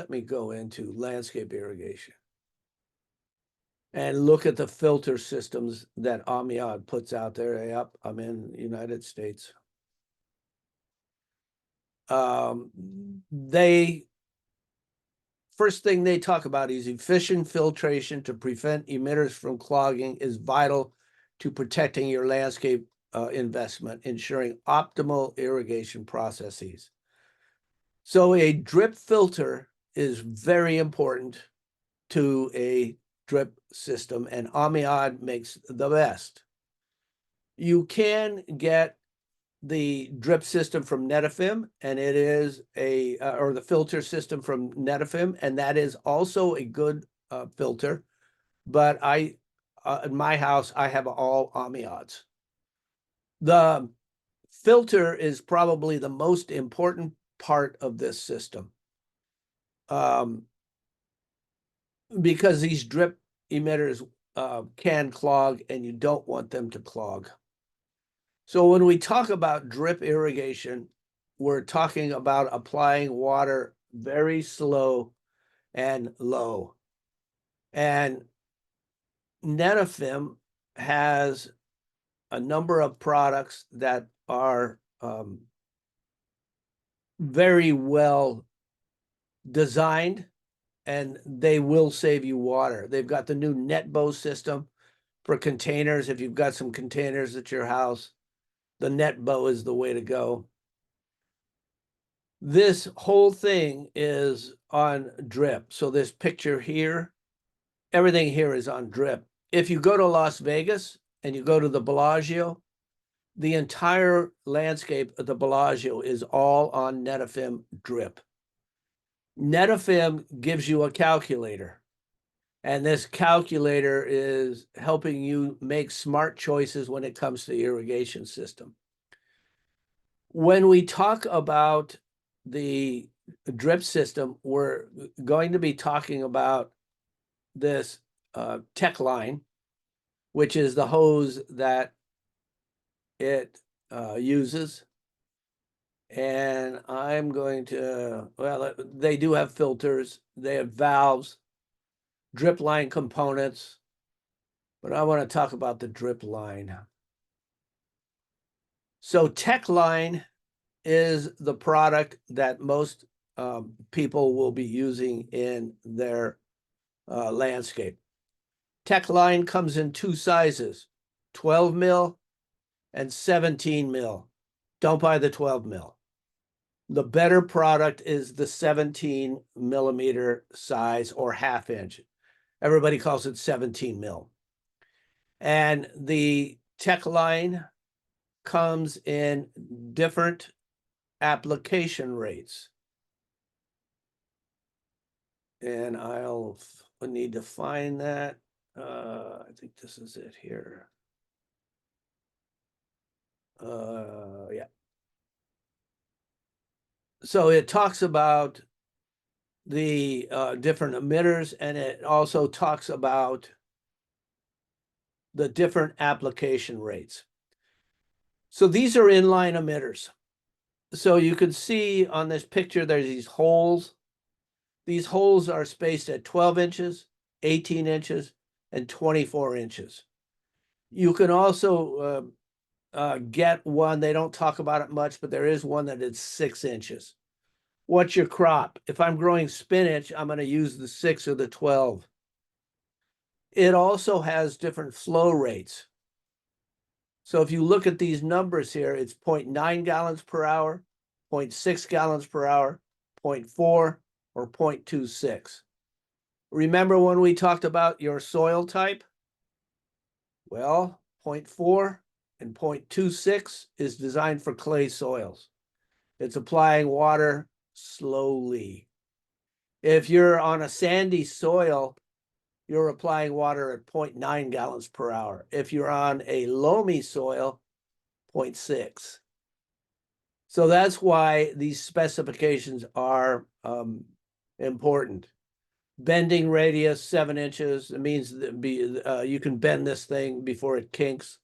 me go into landscape irrigation and look at the filter systems that Amiad puts out there. Yep, I'm in the United States. First thing they talk about is efficient filtration to prevent emitters from clogging is vital to protecting your landscape investment, ensuring optimal irrigation processes. So a drip filter is very important to a drip system, and Amiad makes the best. You can get the drip system from Netafim, and it is or the filter system from Netafim, and that is also a good filter. But in my house, I have all Amiads. The filter is probably the most important part of this system, because these drip emitters can clog, and you don't want them to clog. So when we talk about drip irrigation, we're talking about applying water very slow and low. And Netafim has a number of products that are very well designed, and they will save you water. They've got the new NetBow system for containers. If you've got some containers at your house, the NetBow is the way to go. This whole thing is on drip. So this picture here, everything here is on drip. If you go to Las Vegas and you go to the Bellagio, the entire landscape of the Bellagio is all on Netafim drip. Netafim gives you a calculator, and this calculator is helping you make smart choices when it comes to the irrigation system. When we talk about the drip system, we're going to be talking about this tech line, which is the hose that it uses. And I'm going to, well, they do have filters, they have valves, drip line components, but I want to talk about the drip line. So tech line is the product that most people will be using in their landscape. Tech line comes in two sizes, 12 mil and 17 mil. Don't buy the 12 mil. The better product is the 17 millimeter size, or half inch. Everybody calls it 17 mil. And the tech line comes in different application rates. And I'll need to find that. I think this is it here. Yeah. So it talks about the different emitters, and it also talks about the different application rates. So these are inline emitters. So you can see on this picture, there's these holes. These holes are spaced at 12 inches, 18 inches, and 24 inches. You can also get one, they don't talk about it much, but there is one that is 6 inches. What's your crop? If I'm growing spinach, I'm going to use the 6 or the 12. It also has different flow rates. So if you look at these numbers here, it's 0.9 gallons per hour, 0.6 gallons per hour, 0.4, or 0.26. Remember when we talked about your soil type? Well, 0.4 and 0.26 is designed for clay soils. It's applying water slowly. If you're on a sandy soil, you're applying water at 0.9 gallons per hour. If you're on a loamy soil, 0.6. So that's why these specifications are important. Bending radius, 7 inches. It means that you can bend this thing before it kinks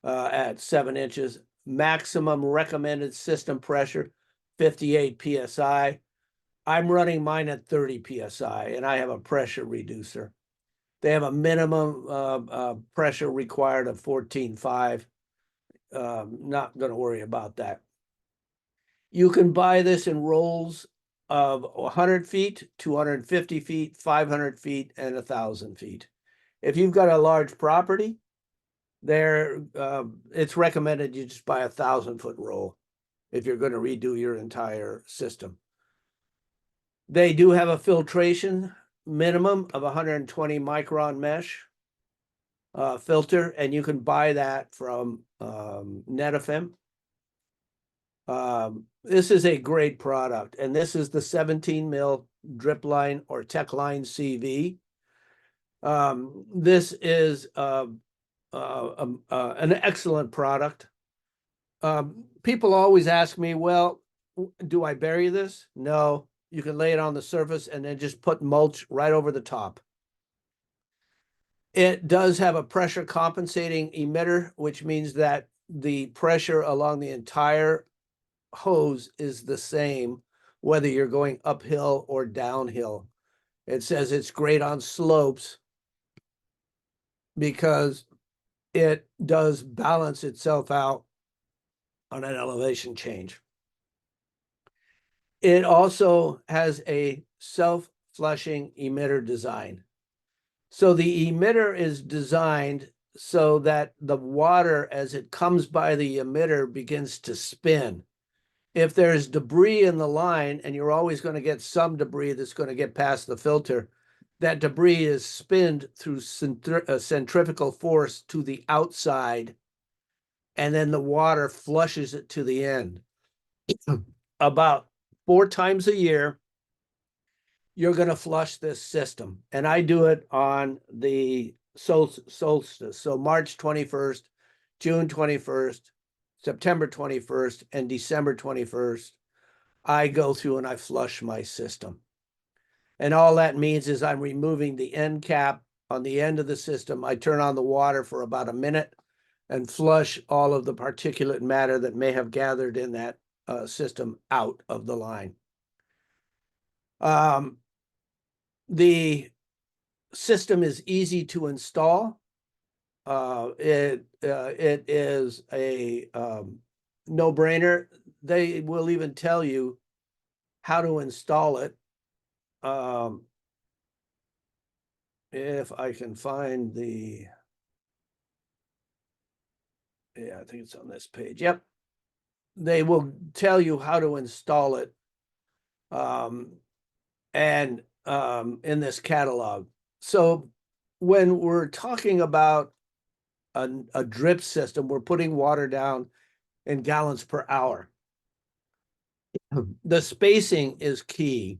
at 7 inches. maximum recommended system pressure, 58 PSI. I'm running mine at 30 PSI, and I have a pressure reducer. They have a minimum pressure required of 14.5. Not going to worry about that. You can buy this in rolls of 100 feet, 250 feet, 500 feet, and 1,000 feet. If you've got a large property, it's recommended you just buy a 1,000-foot roll if you're going to redo your entire system. They do have a filtration minimum of 120 micron mesh filter, and you can buy that from Netafim. This is a great product, and this is the 17 mil drip line or tech line CV. This is an excellent product. People always ask me, well, do I bury this? No, you can lay it on the surface and then just put mulch right over the top. It does have a pressure compensating emitter, which means that the pressure along the entire hose is the same, whether you're going uphill or downhill. It says it's great on slopes because it does balance itself out on an elevation change. It also has a self-flushing emitter design. So the emitter is designed so that the water, as it comes by the emitter, begins to spin. If there's debris in the line, and you're always going to get some debris that's going to get past the filter, that debris is spinned through centrifugal force to the outside, and then the water flushes it to the end. About 4 times a year, you're going to flush this system. And I do it on the solstice. So March 21st, June 21st, September 21st, and December 21st, I go through and I flush my system. And all that means is I'm removing the end cap on the end of the system. I turn on the water for about a minute and flush all of the particulate matter that may have gathered in that system out of the line. The system is easy to install. It is a no-brainer. They will even tell you how to install it. If I can find I think it's on this page. Yep. They will tell you how to install it. In this catalog. So when we're talking about a drip system, we're putting water down in gallons per hour. The spacing is key.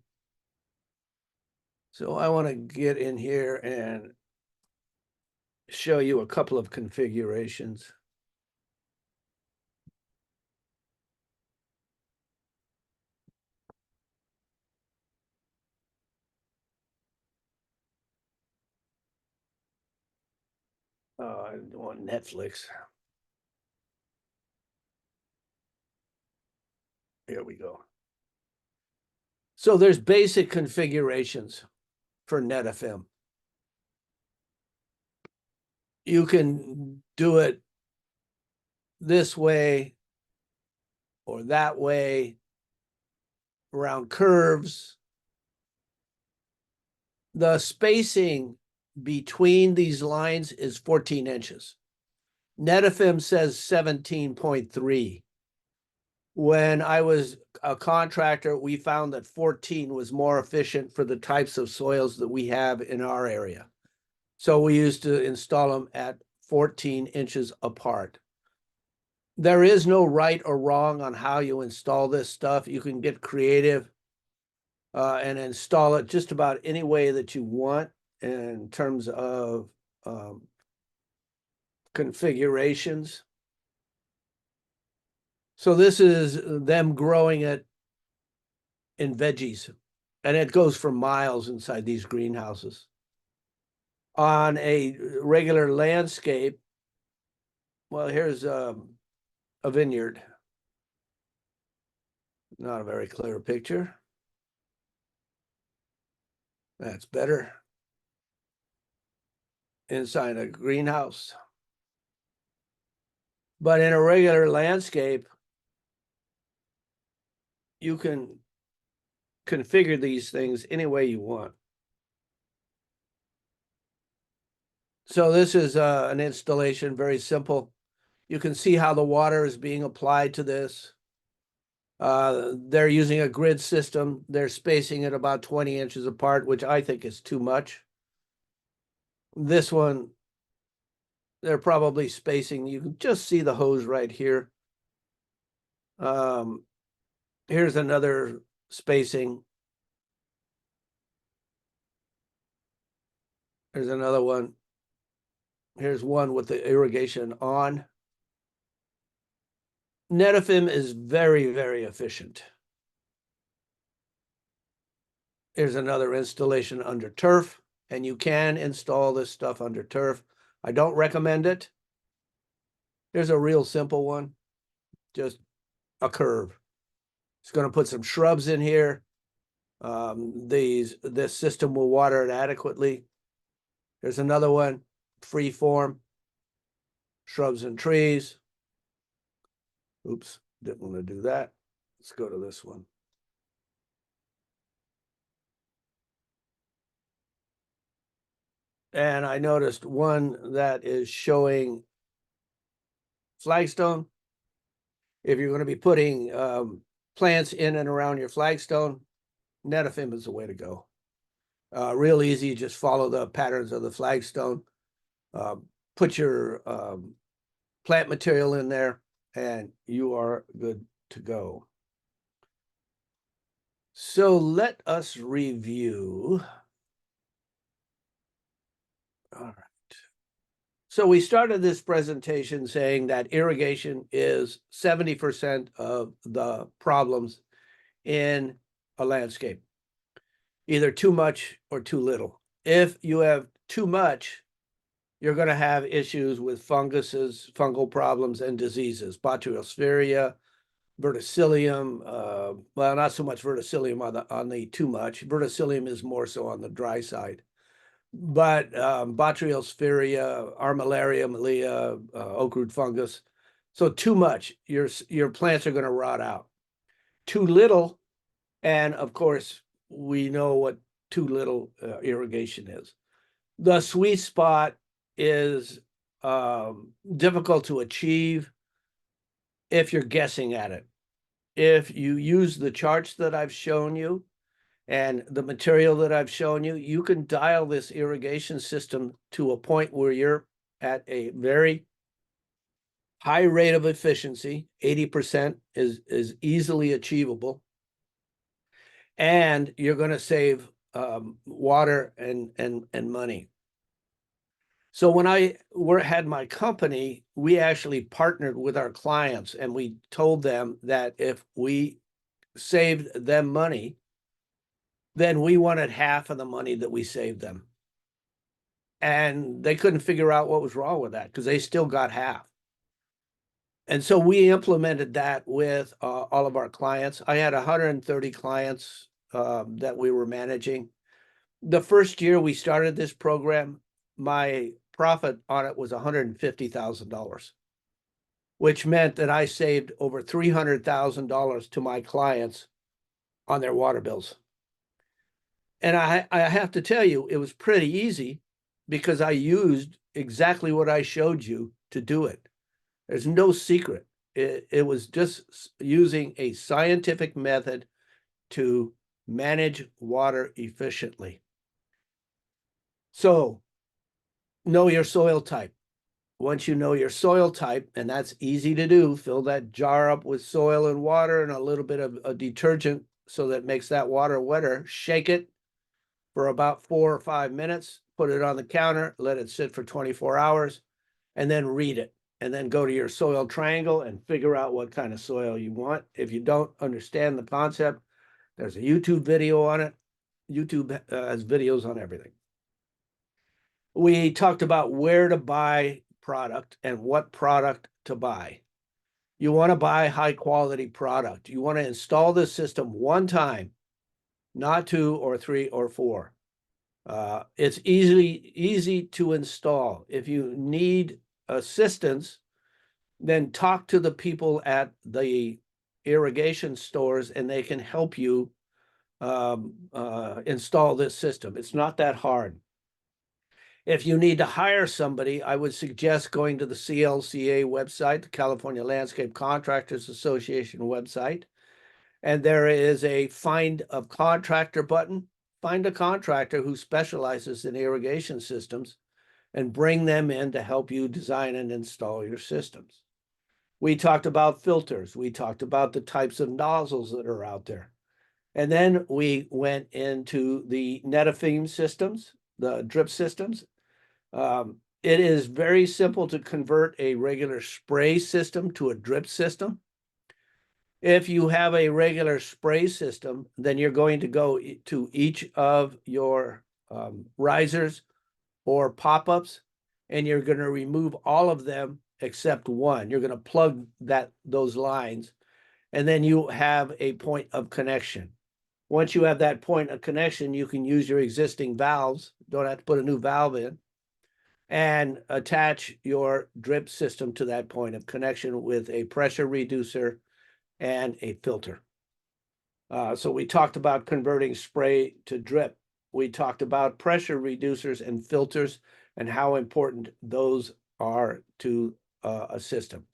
So I want to get in here and show you a couple of configurations. I want Netflix. Here we go. So there's basic configurations for Netafim. You can do it this way or that way, around curves. The spacing between these lines is 14 inches. Netafim says 17.3. When I was a contractor, we found that 14 was more efficient for the types of soils that we have in our area. So we used to install them at 14 inches apart. There is no right or wrong on how you install this stuff. You can get creative and install it just about any way that you want in terms of configurations. So this is them growing it in veggies, and it goes for miles inside these greenhouses. On a regular landscape, well, here's a vineyard. Not a very clear picture. That's better. Inside a greenhouse. But in a regular landscape, you can configure these things any way you want. So this is an installation, very simple. You can see how the water is being applied to this. They're using a grid system. They're spacing it about 20 inches apart, which I think is too much. This one, they're probably spacing. You can just see the hose right here. Here's another spacing. There's another one. Here's one with the irrigation on. Netafim is very, very efficient. Here's another installation under turf, and you can install this stuff under turf. I don't recommend it. Here's a real simple one, just a curve. It's going to put some shrubs in here. This system will water it adequately. There's another one, free form, shrubs and trees. Oops, didn't want to do that. Let's go to this one. And I noticed one that is showing flagstone. If you're going to be putting plants in and around your flagstone, Netafim is the way to go. Real easy, just follow the patterns of the flagstone. Put your plant material in there, and you are good to go. So let us review. All right. So we started this presentation saying that irrigation is 70% of the problems in a landscape, either too much or too little. If you have too much, you're going to have issues with funguses, fungal problems, and diseases, Bacteriosphaeria, verticillium, well, not so much verticillium on the too much. Verticillium is more so on the dry side. But Bacteriosphaeria, Armillaria, Malia, oak root fungus. So too much, your plants are going to rot out. Too little, and of course, we know what too little irrigation is. The sweet spot is difficult to achieve if you're guessing at it. If you use the charts that I've shown you and the material that I've shown you, you can dial this irrigation system to a point where you're at a very high rate of efficiency. 80% is easily achievable. And you're going to save water and money. So when I had my company, we actually partnered with our clients, and we told them that if we saved them money, then we wanted half of the money that we saved them. And they couldn't figure out what was wrong with that because they still got half. And so we implemented that with all of our clients. I had 130 clients that we were managing. The first year we started this program, my profit on it was $150,000, which meant that I saved over $300,000 to my clients on their water bills. And I have to tell you, it was pretty easy because I used exactly what I showed you to do it. There's no secret. It was just using a scientific method to manage water efficiently. So know your soil type. Once you know your soil type, and that's easy to do, fill that jar up with soil and water and a little bit of a detergent so that makes that water wetter. Shake it for about 4 or 5 minutes, put it on the counter, let it sit for 24 hours, and then read it. And then go to your soil triangle and figure out what kind of soil you want. If you don't understand the concept, there's a YouTube video on it. YouTube has videos on everything. We talked about where to buy product and what product to buy. You want to buy high quality product. You want to install this system one time, not two or three or four. It's easy to install. If you need assistance, then talk to the people at the irrigation stores and they can help you install this system. It's not that hard. If you need to hire somebody, I would suggest going to the CLCA website, the California Landscape Contractors Association website, and there is a find a contractor button. Find a contractor who specializes in irrigation systems and bring them in to help you design and install your systems. We talked about filters. We talked about the types of nozzles that are out there. And then we went into the Netafim systems, the drip systems. It is very simple to convert a regular spray system to a drip system. If you have a regular spray system, then you're going to go to each of your risers or pop-ups, and you're going to remove all of them except one. You're going to plug those lines, and then you have a point of connection. Once you have that point of connection, you can use your existing valves. Don't have to put a new valve in, and attach your drip system to that point of connection with a pressure reducer and a filter. So we talked about converting spray to drip. We talked about pressure reducers and filters and how important those are to a system.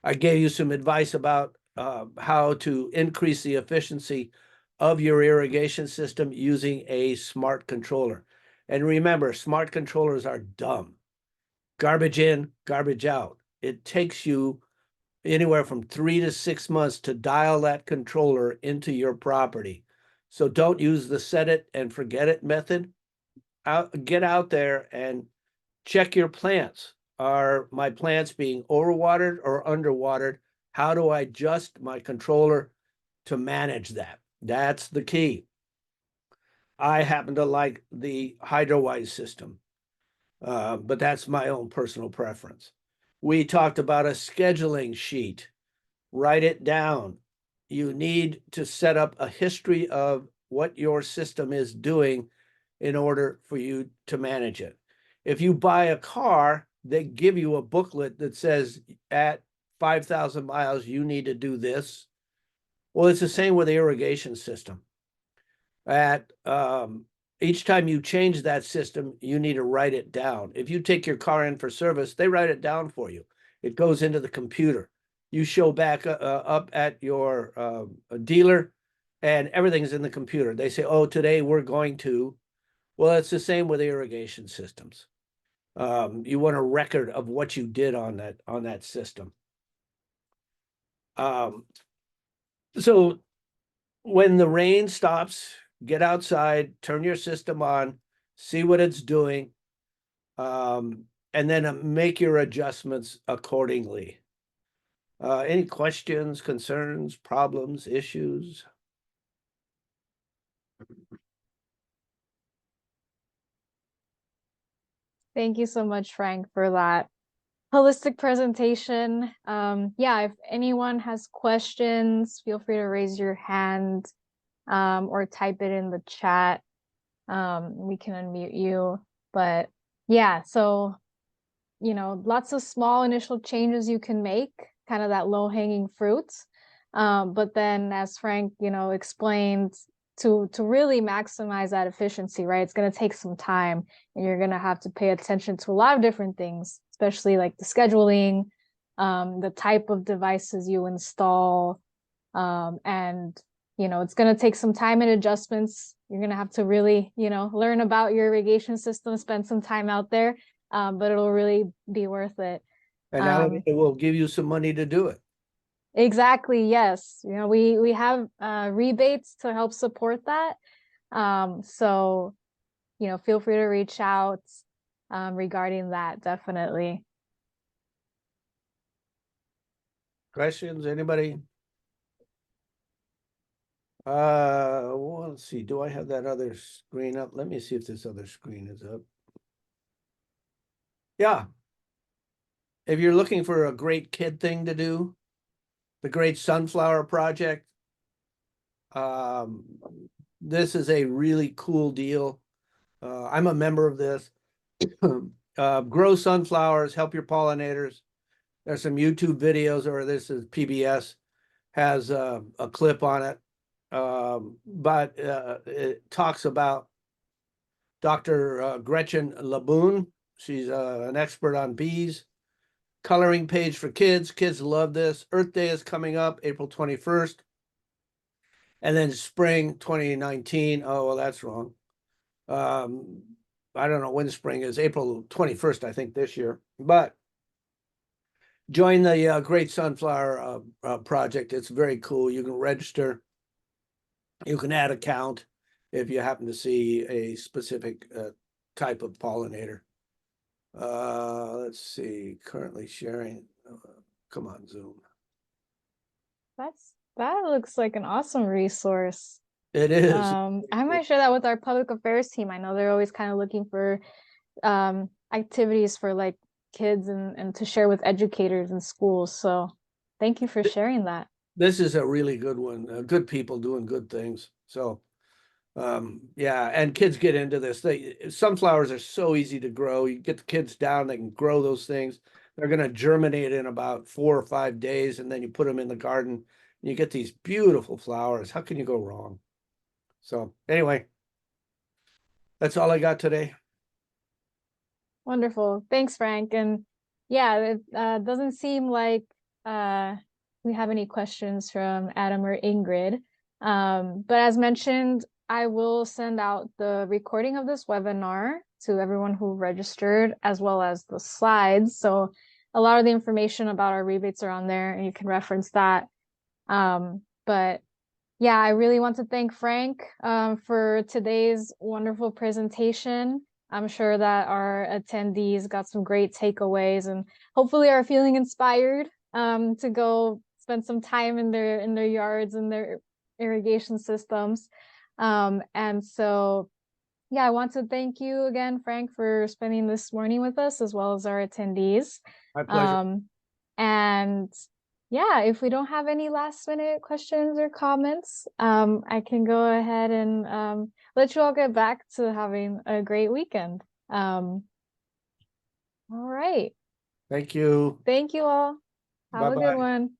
I gave you some advice about how to increase the efficiency of your irrigation system using a smart controller. And remember, smart controllers are dumb. Garbage in, garbage out. It takes you anywhere from 3 to 6 months to dial that controller into your property. So don't use the set it and forget it method. Get out there and check your plants. Are my plants being overwatered or underwatered? How do I adjust my controller to manage that? That's the key. I happen to like the HydroWise system, but that's my own personal preference. We talked about a scheduling sheet. Write it down. You need to set up a history of what your system is doing in order for you to manage it. If you buy a car, they give you a booklet that says at 5,000 miles, you need to do this. Well, it's the same with the irrigation system. At each time you change that system, you need to write it down. If you take your car in for service, they write it down for you. It goes into the computer. You show back up at your dealer and everything's in the computer. They say, oh, today we're going to. Well, it's the same with irrigation systems. You want a record of what you did on that system. So when the rain stops, get outside, turn your system on, see what it's doing, and then make your adjustments accordingly. Any questions, concerns, problems, issues? Thank you so much, Frank, for that holistic presentation. Yeah, if anyone has questions, feel free to raise your hand or type it in the chat. We can unmute you. But yeah, so, lots of small initial changes you can make, kind of that low-hanging fruit. But then as Frank, explained, to really maximize that efficiency, right? It's going to take some time and you're going to have to pay attention to a lot of different things, especially like the scheduling, the type of devices you install, and it's going to take some time and adjustments. You're going to have to really, learn about your irrigation system, spend some time out there, but it'll really be worth it. And now it will give you some money to do it. Exactly, yes. We have rebates to help support that. So, feel free to reach out regarding that, definitely. Questions, anybody? Well, let's see. Do I have that other screen up? Let me see if this other screen is up. Yeah. If you're looking for a great kid thing to do, the Great Sunflower Project. This is a really cool deal. I'm a member of this. Grow sunflowers, help your pollinators. There's some YouTube videos, or this is PBS has a clip on it. But it talks about Dr. Gretchen Laboon. She's an expert on bees. Coloring page for kids. Kids love this. Earth Day is coming up, April 21st. And then spring 2019. Oh, well, that's wrong. I don't know when spring is, April 21st, I think, this year. But join the Great Sunflower Project. It's very cool. You can register. You can add account if you happen to see a specific type of pollinator. Let's see, currently sharing. Come on, Zoom. That looks like an awesome resource. It is. I might share that with our public affairs team. I know they're always kind of looking for activities for like kids and to share with educators in schools. So thank you for sharing that. This is a really good one. Good people doing good things. So yeah, and kids get into this. Sunflowers are so easy to grow. You get the kids down, they can grow those things. They're going to germinate in about 4 or 5 days, and then you put them in the garden, and you get these beautiful flowers. How can you go wrong? So anyway, that's all I got today. Wonderful. Thanks, Frank. And yeah, it doesn't seem like we have any questions from Adam or Ingrid. But as mentioned, I will send out the recording of this webinar to everyone who registered, as well as the slides. So a lot of the information about our rebates are on there, and you can reference that. But yeah, I really want to thank Frank for today's wonderful presentation. I'm sure that our attendees got some great takeaways and hopefully are feeling inspired to go spend some time in their yards and their irrigation systems. And so, yeah, I want to thank you again, Frank, for spending this morning with us, as well as our attendees. My pleasure. And yeah, if we don't have any last minute questions or comments, I can go ahead and let you all get back to having a great weekend. All right. Thank you. Thank you all. Have a good Bye-bye. one.